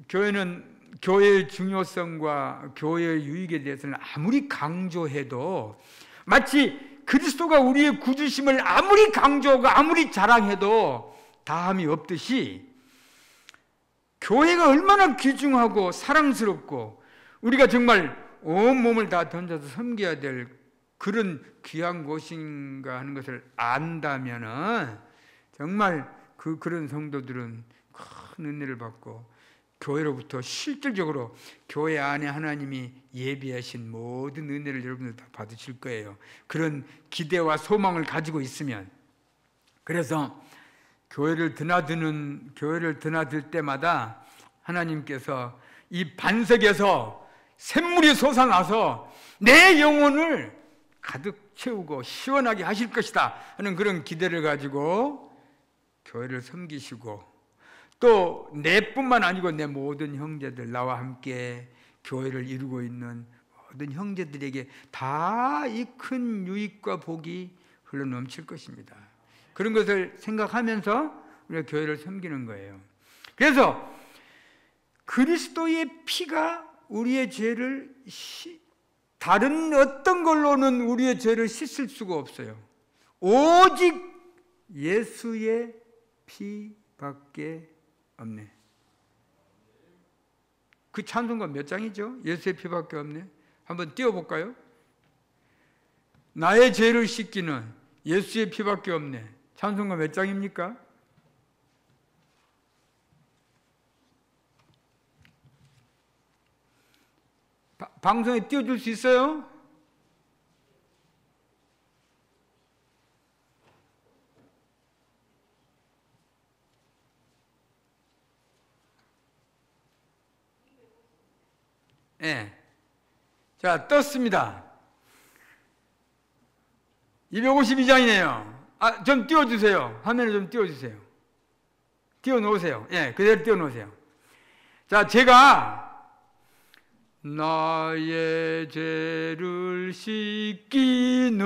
교회는 교회의 중요성과 교회의 유익에 대해서는 아무리 강조해도, 마치 그리스도가 우리의 구주심을 아무리 강조하고 아무리 자랑해도 다함이 없듯이, 교회가 얼마나 귀중하고 사랑스럽고 우리가 정말 온몸을 다 던져서 섬겨야 될 그런 귀한 곳인가 하는 것을 안다면은 정말 그런 성도들은 큰 은혜를 받고 교회로부터 실질적으로 교회 안에 하나님이 예비하신 모든 은혜를 여러분들 다 받으실 거예요. 그런 기대와 소망을 가지고 있으면. 그래서 교회를 드나들 때마다 하나님께서 이 반석에서 샘물이 솟아나서 내 영혼을 가득 채우고 시원하게 하실 것이다 하는 그런 기대를 가지고 교회를 섬기시고, 또 내뿐만 아니고 내 모든 형제들, 나와 함께 교회를 이루고 있는 모든 형제들에게 다 이 큰 유익과 복이 흘러넘칠 것입니다. 그런 것을 생각하면서 우리가 교회를 섬기는 거예요. 그래서 그리스도의 피가 우리의 죄를, 다른 어떤 걸로는 우리의 죄를 씻을 수가 없어요. 오직 예수의 피밖에 없네. 그 찬송가 몇 장이죠? 예수의 피밖에 없네. 한번 띄워볼까요? 나의 죄를 씻기는 예수의 피밖에 없네. 찬송가 몇 장입니까? 방송에 띄워줄 수 있어요? 네. 자, 떴습니다. 252장이네요. 좀 띄워주세요. 화면을 좀 띄워주세요. 띄워놓으세요. 예, 그대로 띄워놓으세요. 자, 제가 나의 죄를 씻기는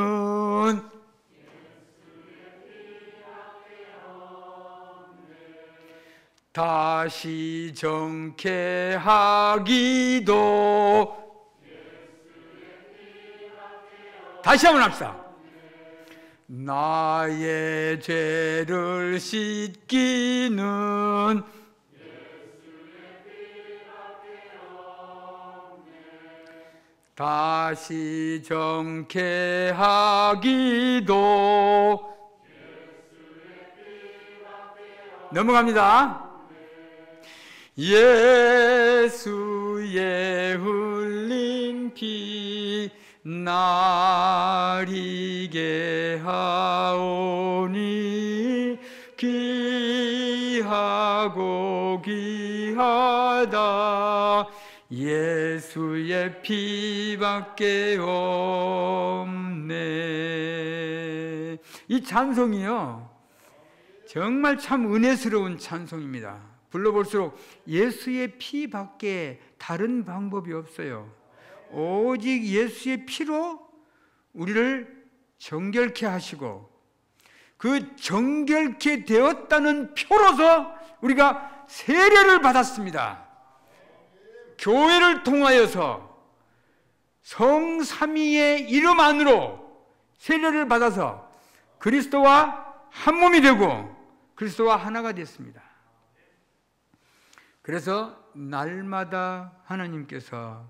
다시 정케하기도, 다시 한번 합시다. 나의 죄를 씻기는 다시 정케하기도, 넘어갑니다. 예수의 흘린 피 나리게 하오니 귀하고 귀하다. 예수의 피밖에 없네. 이 찬송이요, 정말 참 은혜스러운 찬송입니다. 불러볼수록 예수의 피밖에 다른 방법이 없어요. 오직 예수의 피로 우리를 정결케 하시고, 그 정결케 되었다는 표로서 우리가 세례를 받았습니다. 교회를 통하여서 성삼위의 이름 안으로 세례를 받아서 그리스도와 한 몸이 되고 그리스도와 하나가 됐습니다. 그래서 날마다 하나님께서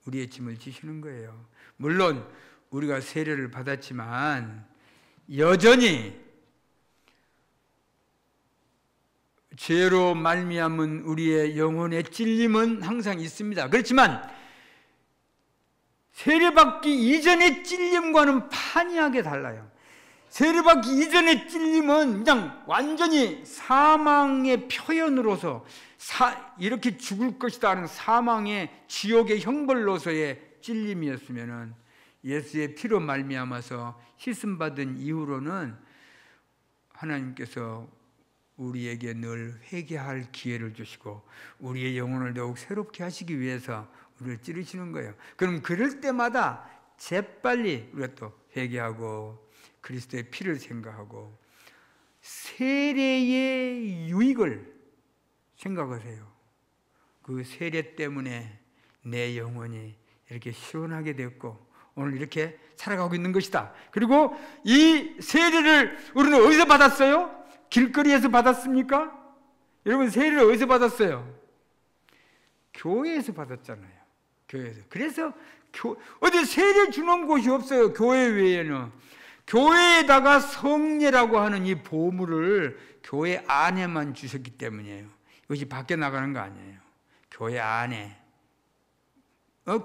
우리의 짐을 지시는 거예요. 물론 우리가 세례를 받았지만 여전히 죄로 말미암은 우리의 영혼의 찔림은 항상 있습니다. 그렇지만 세례받기 이전의 찔림과는 판이하게 달라요. 세례받기 이전의 찔림은 그냥 완전히 사망의 표현으로서 이렇게 죽을 것이다 하는 사망의 지옥의 형벌로서의 찔림이었으면은, 예수의 피로 말미암아서 씻음받은 이후로는 하나님께서 우리에게 늘 회개할 기회를 주시고 우리의 영혼을 더욱 새롭게 하시기 위해서 우리를 찌르시는 거예요. 그럼 그럴 때마다 재빨리 우리가 또 회개하고 그리스도의 피를 생각하고 세례의 유익을 생각하세요. 그 세례 때문에 내 영혼이 이렇게 시원하게 됐고 오늘 이렇게 살아가고 있는 것이다. 그리고 이 세례를 우리는 어디서 받았어요? 길거리에서 받았습니까? 여러분, 세례를 어디서 받았어요? 교회에서 받았잖아요. 교회에서. 그래서 어디 세례 주는 곳이 없어요. 교회 외에는. 교회에다가 성례라고 하는 이 보물을 교회 안에만 주셨기 때문이에요. 이것이 밖에 나가는 거 아니에요. 교회 안에.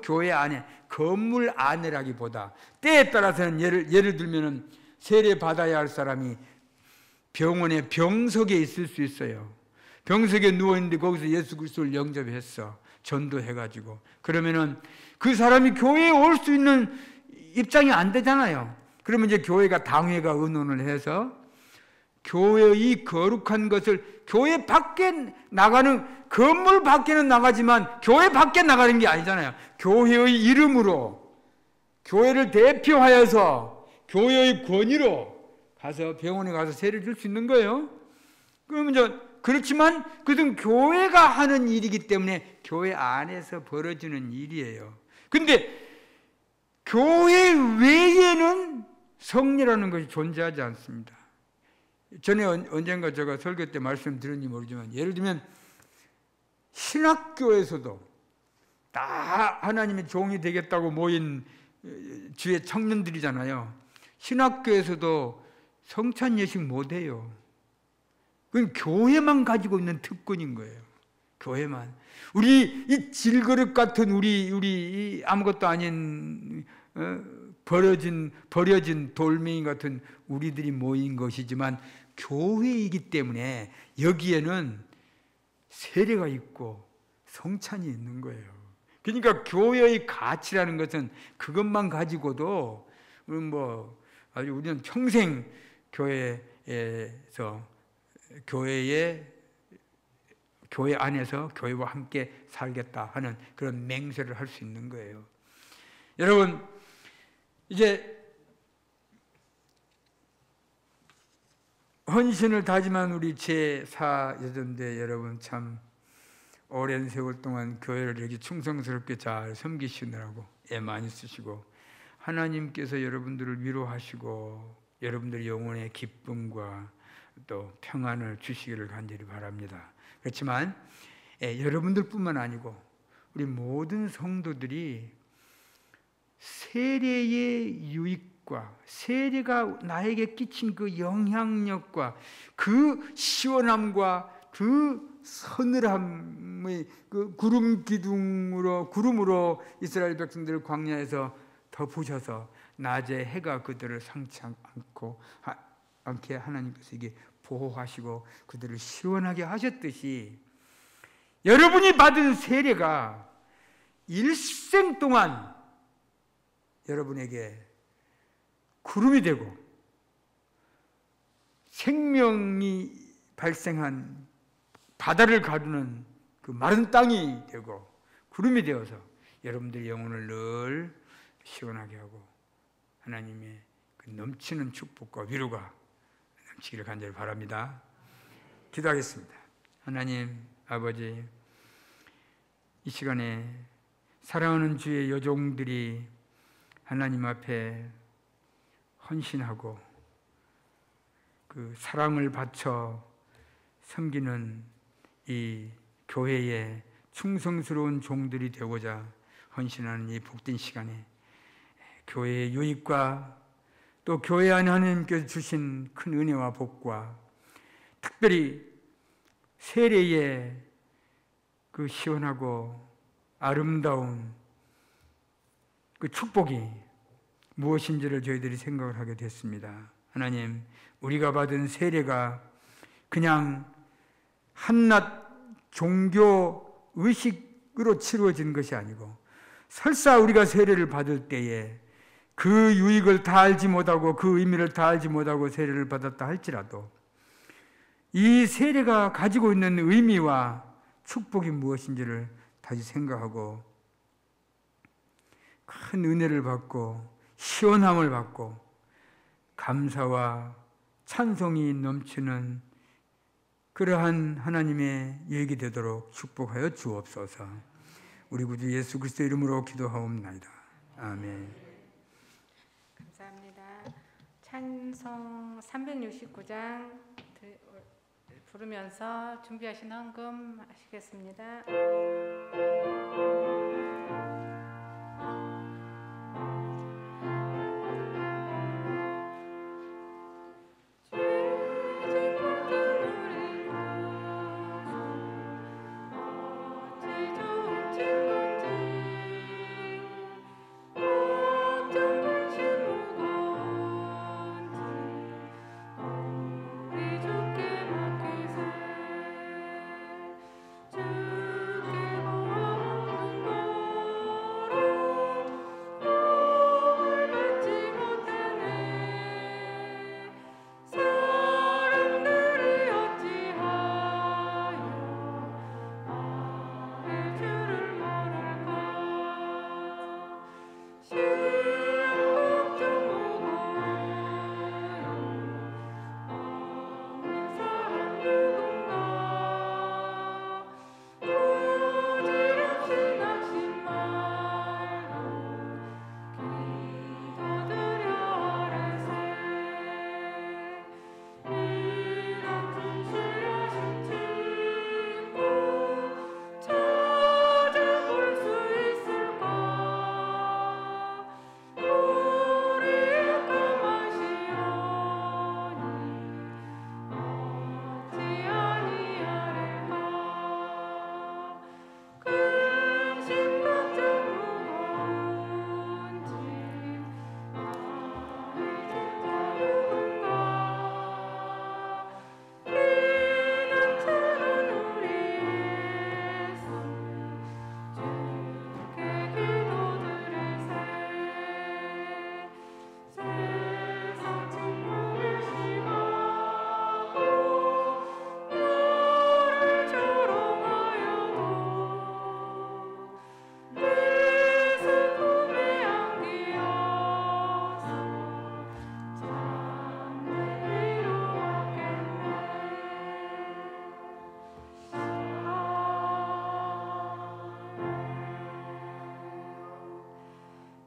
교회 안에, 건물 안에라기보다 때에 따라서는 예를 들면은 세례 받아야 할 사람이 병원에 병석에 있을 수 있어요. 병석에 누워 있는데 거기서 예수 그리스도를 영접했어. 전도해가지고. 그러면은 그 사람이 교회에 올 수 있는 입장이 안 되잖아요. 그러면 이제 교회가 당회가 의논을 해서 교회의 거룩한 것을 교회 밖에 나가는, 건물 밖에는 나가지만 교회 밖에 나가는 게 아니잖아요. 교회의 이름으로, 교회를 대표하여서 교회의 권위로 가서 병원에 가서 세례를 줄 수 있는 거예요. 그러면 이제 그렇지만 그것은 교회가 하는 일이기 때문에 교회 안에서 벌어지는 일이에요. 근데 교회 외에는 성례라는 것이 존재하지 않습니다. 전에 언젠가 제가 설교 때 말씀드렸는지 모르지만 예를 들면 신학교에서도 다 하나님의 종이 되겠다고 모인 주의 청년들이잖아요. 신학교에서도 성찬 예식 못해요. 그건 교회만 가지고 있는 특권인 거예요. 교회만. 우리 이 질그릇 같은 우리 아무것도 아닌 버려진 돌멩이 같은 우리들이 모인 것이지만 교회이기 때문에 여기에는 세례가 있고 성찬이 있는 거예요. 그러니까 교회의 가치라는 것은 그것만 가지고도 아주 우리는 평생 교회에서 교회 안에서 교회와 함께 살겠다 하는 그런 맹세를 할 수 있는 거예요. 여러분, 이제 헌신을 다짐한 우리 제4여전대 여러분, 참 오랜 세월 동안 교회를 이렇게 충성스럽게 잘 섬기시느라고 애 많이 쓰시고 하나님께서 여러분들을 위로하시고 여러분들의 영혼의 기쁨과 또 평안을 주시기를 간절히 바랍니다. 그렇지만 여러분들뿐만 아니고 우리 모든 성도들이 세례의 유익과 세례가 나에게 끼친 그 영향력과 그 시원함과 그 서늘함의 그 구름으로 이스라엘 백성들을 광야에서 덮으셔서 낮에 해가 그들을 상치 않게 하나님께서 이게 보호하시고 그들을 시원하게 하셨듯이 여러분이 받은 세례가 일생 동안 여러분에게 구름이 되고 생명이 발생한 바다를 가르는 그 마른 땅이 되고 구름이 되어서 여러분들의 영혼을 늘 시원하게 하고 하나님의 그 넘치는 축복과 위로가 넘치기를 간절히 바랍니다. 기도하겠습니다. 하나님 아버지, 이 시간에 사랑하는 주의 여종들이 하나님 앞에 헌신하고 그 사랑을 바쳐 섬기는 이 교회의 충성스러운 종들이 되고자 헌신하는 이 복된 시간에 교회의 유익과 또 교회 안에 하나님께서 주신 큰 은혜와 복과 특별히 세례의 그 시원하고 아름다운 그 축복이 무엇인지를 저희들이 생각을 하게 됐습니다. 하나님, 우리가 받은 세례가 그냥 한낱 종교 의식으로 치루어진 것이 아니고 설사 우리가 세례를 받을 때에 그 유익을 다 알지 못하고 그 의미를 다 알지 못하고 세례를 받았다 할지라도 이 세례가 가지고 있는 의미와 축복이 무엇인지를 다시 생각하고 큰 은혜를 받고 시원함을 받고 감사와 찬송이 넘치는 그러한 하나님의 얘기 되도록 축복하여 주옵소서. 우리 구주 예수 그리스도 이름으로 기도하옵나이다. 아멘. 감사합니다. 찬송 369장 부르면서 준비하신 헌금 하시겠습니다.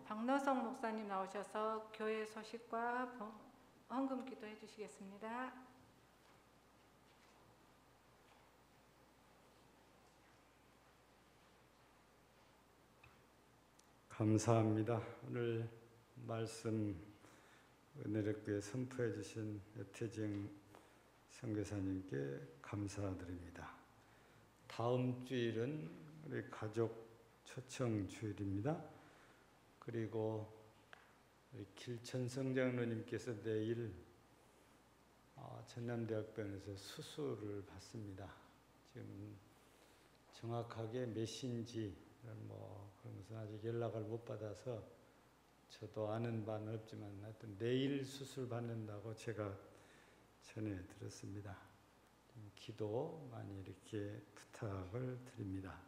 박노성 목사님 나오셔서 교회 소식과 헌금 기도해 주시겠습니다. 감사합니다. 오늘 말씀 은혜롭게 선포해 주신 여태정 선교사님께 감사드립니다. 다음 주일은 우리 가족 초청 주일입니다. 그리고 길천성 장로님께서 내일 전남대학병원에서 수술을 받습니다. 지금 정확하게 몇인지 그런 것은 아직 연락을 못 받아서 저도 아는 바는 없지만 하여튼 내일 수술 받는다고 제가 전해 들었습니다. 기도 많이 이렇게 부탁을 드립니다.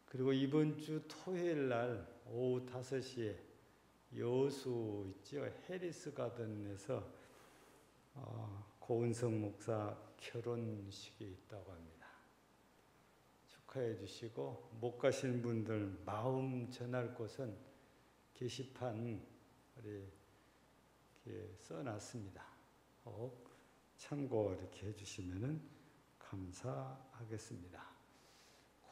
그리고 이번 주 토요일 날 오후 5시에 여수 있죠? 해리스 가든에서 고은성 목사 결혼식이 있다고 합니다. 축하해 주시고 못 가신 분들 마음 전할 곳은 게시판 이렇게 써놨습니다. 꼭 참고 이렇게 해주시면 감사하겠습니다.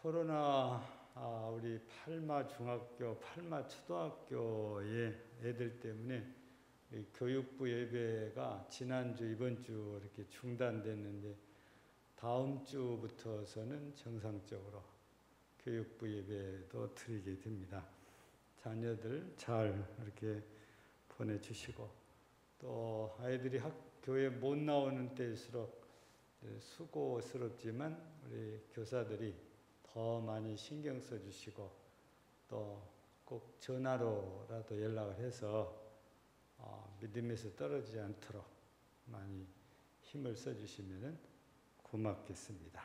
코로나 우리 팔마 중학교, 팔마 초등학교의 애들 때문에 교육부 예배가 지난주, 이번 주 이렇게 중단됐는데 다음 주부터서는 정상적으로 교육부 예배도 드리게 됩니다. 자녀들 잘 이렇게 보내주시고 또 아이들이 교회 못 나오는 때일수록 수고스럽지만 우리 교사들이 더 많이 신경 써주시고 또 꼭 전화로라도 연락을 해서 믿음에서 떨어지지 않도록 많이 힘을 써주시면 고맙겠습니다.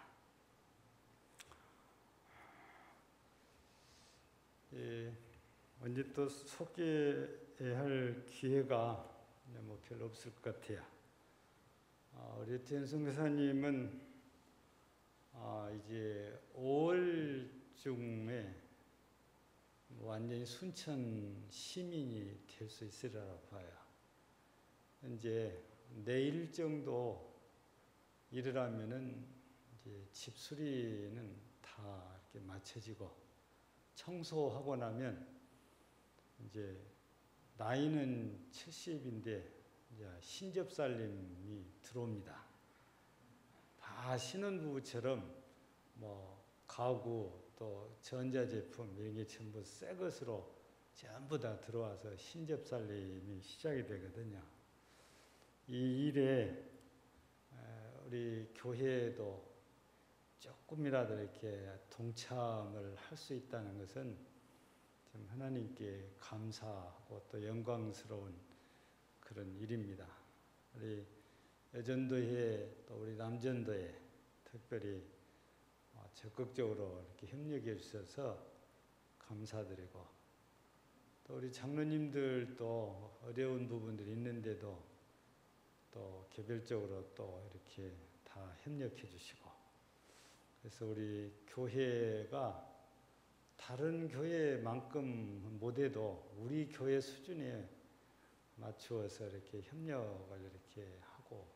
언제 또 소개할 기회가 별로 없을 것 같아요. 우리 여태정 선교사님은 이제 5월 중에 완전히 순천 시민이 될 수 있으리라 봐요. 이제 내일 정도 일을 이제 집 수리는 다 이렇게 마쳐지고 청소하고 나면 이제 나이는 70인데 이제 신접살림이 들어옵니다. 다 신혼부부처럼 뭐 가구 또 전자제품 이런 게 전부 새 것으로 전부 다 들어와서 신접살림이 시작이 되거든요. 이 일에 우리 교회도 조금이라도 이렇게 동참을 할 수 있다는 것은 참 하나님께 감사하고 또 영광스러운 그런 일입니다. 우리 여전도회 또 우리 남전도회 특별히 적극적으로 이렇게 협력해 주셔서 감사드리고, 또 우리 장로님들도 어려운 부분들이 있는데도 또 개별적으로 또 이렇게 다 협력해 주시고, 그래서 우리 교회가 다른 교회만큼 못해도 우리 교회 수준에 맞추어서 이렇게 협력을 이렇게 하고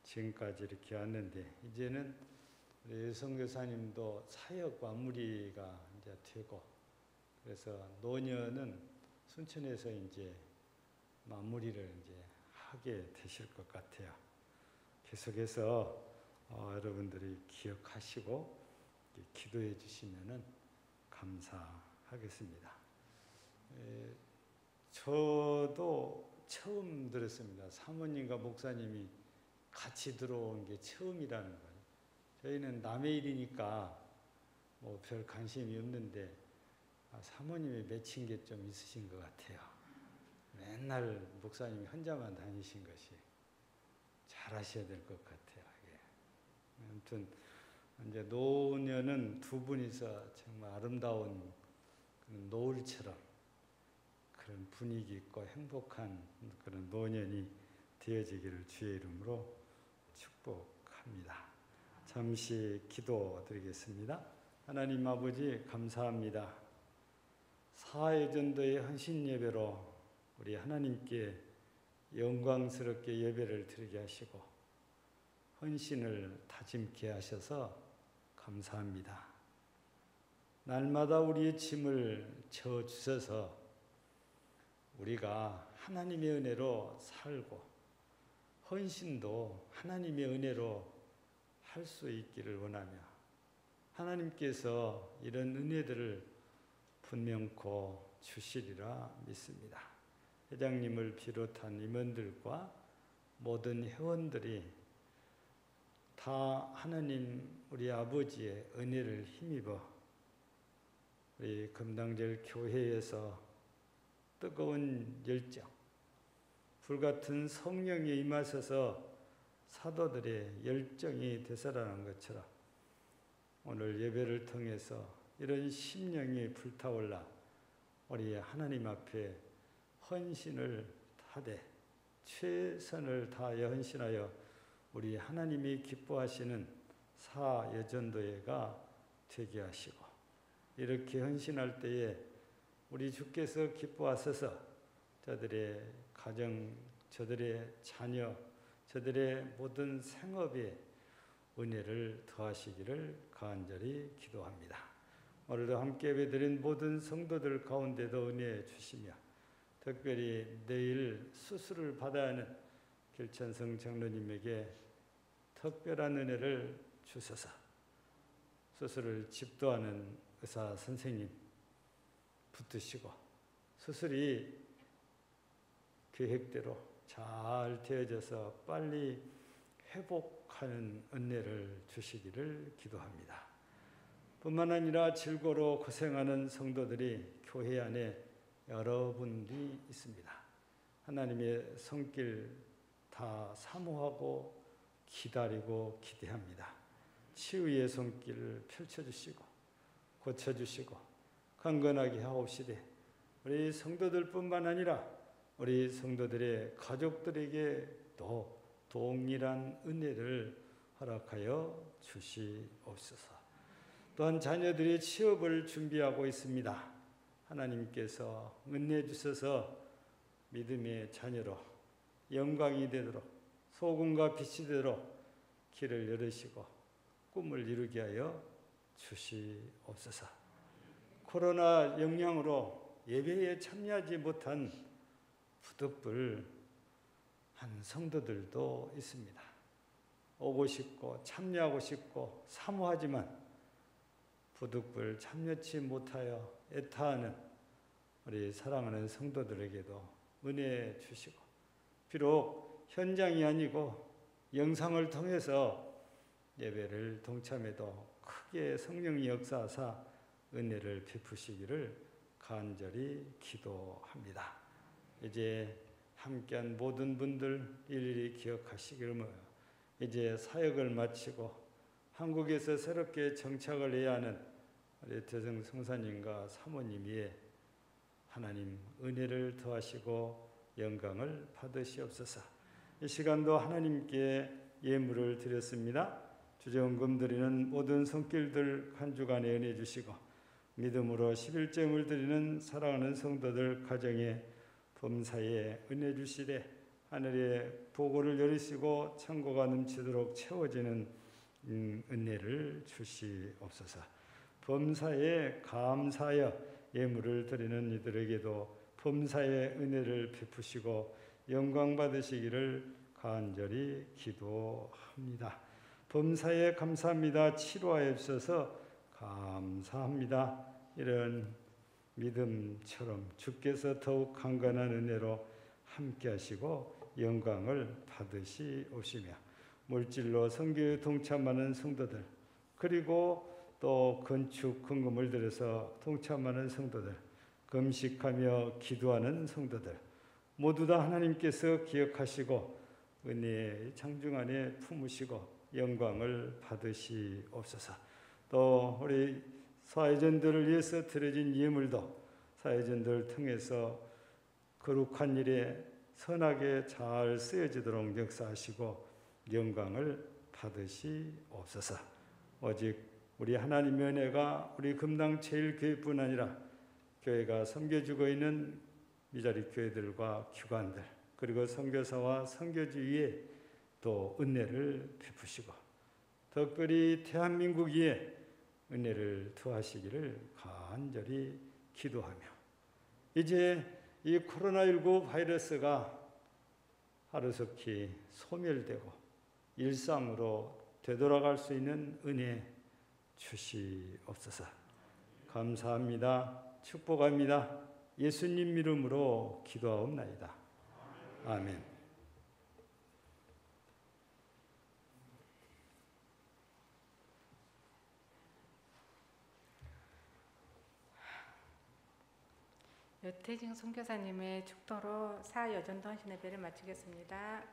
지금까지 이렇게 왔는데, 이제는 우리 선교사님도 사역 마무리가 이제 되고, 그래서 노년은 순천에서 이제 마무리를 이제 하게 되실 것 같아요. 계속해서 여러분들이 기억하시고 기도해 주시면은 감사하겠습니다. 저도 처음 들었습니다. 사모님과 목사님이 같이 들어온 게 처음이라는 거예요. 저희는 남의 일이니까 뭐 별 관심이 없는데 사모님이 맺힌 게 좀 있으신 것 같아요. 맨날 목사님이 혼자만 다니신 것이 잘하셔야 될 것 같아요. 아무튼 이제 노년은 두 분이서 정말 아름다운 그런 노을처럼 그런 분위기 있고 행복한 그런 노년이 되어지기를 주의 이름으로 축복합니다. 잠시 기도드리겠습니다. 하나님 아버지 감사합니다. 사회전도의 헌신 예배로 우리 하나님께 영광스럽게 예배를 드리게 하시고 헌신을 다짐케 하셔서 감사합니다. 날마다 우리의 짐을 져 주셔서 우리가 하나님의 은혜로 살고 헌신도 하나님의 은혜로 할 수 있기를 원하며, 하나님께서 이런 은혜들을 분명코 주시리라 믿습니다. 회장님을 비롯한 임원들과 모든 회원들이 다 하나님 우리 아버지의 은혜를 힘입어 우리 금당절 교회에서 뜨거운 열정, 불같은 성령이 임하셔서 사도들의 열정이 되서라는 것처럼 오늘 예배를 통해서 이런 심령이 불타올라 우리 하나님 앞에 헌신을 다하되 최선을 다하여 헌신하여 우리 하나님이 기뻐하시는 사여전도회가 되게 하시고, 이렇게 헌신할 때에 우리 주께서 기뻐하셔서 저들의 가정, 저들의 자녀, 저들의 모든 생업에 은혜를 더하시기를 간절히 기도합니다. 오늘도 함께 예배드린 모든 성도들 가운데도 은혜 주시며, 특별히 내일 수술을 받아야 하는 길천성 장로님에게 특별한 은혜를 주셔서 수술을 집도하는 의사 선생님 붙드시고 수술이 계획대로 잘 되어져서 빨리 회복하는 은혜를 주시기를 기도합니다. 뿐만 아니라 질고로 고생하는 성도들이 교회 안에 여러분들이 있습니다. 하나님의 손길 다 사모하고 기다리고 기대합니다. 치유의 손길을 펼쳐주시고 고쳐주시고 강건하게 하옵시되 우리 성도들뿐만 아니라 우리 성도들의 가족들에게 또 동일한 은혜를 허락하여 주시옵소서. 또한 자녀들이 취업을 준비하고 있습니다. 하나님께서 은혜 주셔서 믿음의 자녀로 영광이 되도록 소금과 빛이 되도록 길을 열으시고 꿈을 이루게 하여 주시옵소서. 코로나 영향으로 예배에 참여하지 못한 부득불한 성도들도 있습니다. 오고 싶고 참여하고 싶고 사모하지만 부득불 참여치 못하여 애타하는 우리 사랑하는 성도들에게도 은혜 주시고, 비록 현장이 아니고 영상을 통해서 예배를 동참해도 크게 성령이 역사하사 은혜를 베푸시기를 간절히 기도합니다. 이제 함께한 모든 분들 일일이 기억하시기를 모여 이제 사역을 마치고 한국에서 새롭게 정착을 해야 하는 우리 대성 성사님과 사모님 위에 하나님 은혜를 더하시고 영광을 받으시옵소서. 이 시간도 하나님께 예물을 드렸습니다. 주제원금 드리는 모든 손길들 한 주간에 은혜 주시고, 믿음으로 11점을 드리는 사랑하는 성도들 가정에 범사에 은혜 주시되 하늘의 보고를 열으시고 창고가 넘치도록 채워지는 은혜를 주시옵소서. 범사에 감사하여 예물을 드리는 이들에게도 범사의 은혜를 베푸시고 영광 받으시기를 간절히 기도합니다. 범사에 감사합니다. 치료하여 주셔서 감사합니다. 이런 믿음처럼 주께서 더욱 강건한 은혜로 함께 하시고 영광을 받으시옵시며, 물질로 선교에 동참하는 성도들, 그리고 또 건축 헌금을 들여서 동참하는 성도들, 금식하며 기도하는 성도들 모두 다 하나님께서 기억하시고 은혜의 장중 안에 품으시고 영광을 받으시옵소서. 또 우리 사회전들을 위해서 드려진 예물도 사회전들을 통해서 거룩한 일에 선하게 잘 쓰여지도록 역사하시고 영광을 받으시옵소서. 오직 우리 하나님의 은혜가 우리 금당 제일교회뿐 아니라 교회가 섬겨주고 있는 미자리 교회들과 기관들, 그리고 선교사와 선교지 위에 또 은혜를 베푸시고 특별히 대한민국 위에 은혜를 더하시기를 간절히 기도하며, 이제 이 코로나19 바이러스가 하루속히 소멸되고 일상으로 되돌아갈 수 있는 은혜 주시옵소서. 감사합니다. 축복합니다. 예수님 이름으로 기도하옵나이다. 아멘. 여태진 선교사님의 축도로 사여전도 헌신 예배를 마치겠습니다.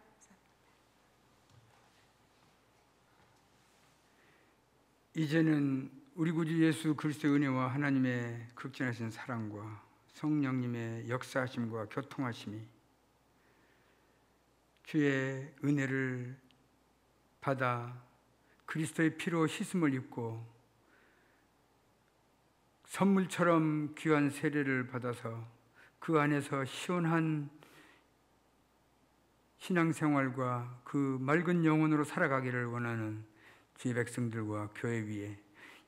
이제는 우리 구주 예수 그리스도의 은혜와 하나님의 극진하신 사랑과 성령님의 역사하심과 교통하심이 주의 은혜를 받아 그리스도의 피로 씻음을 입고 선물처럼 귀한 세례를 받아서 그 안에서 시원한 신앙생활과 그 맑은 영혼으로 살아가기를 원하는 주의 백성들과 교회 위에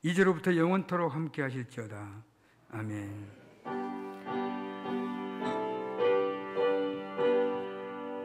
이제로부터 영원토록 함께 하실지어다. 아멘.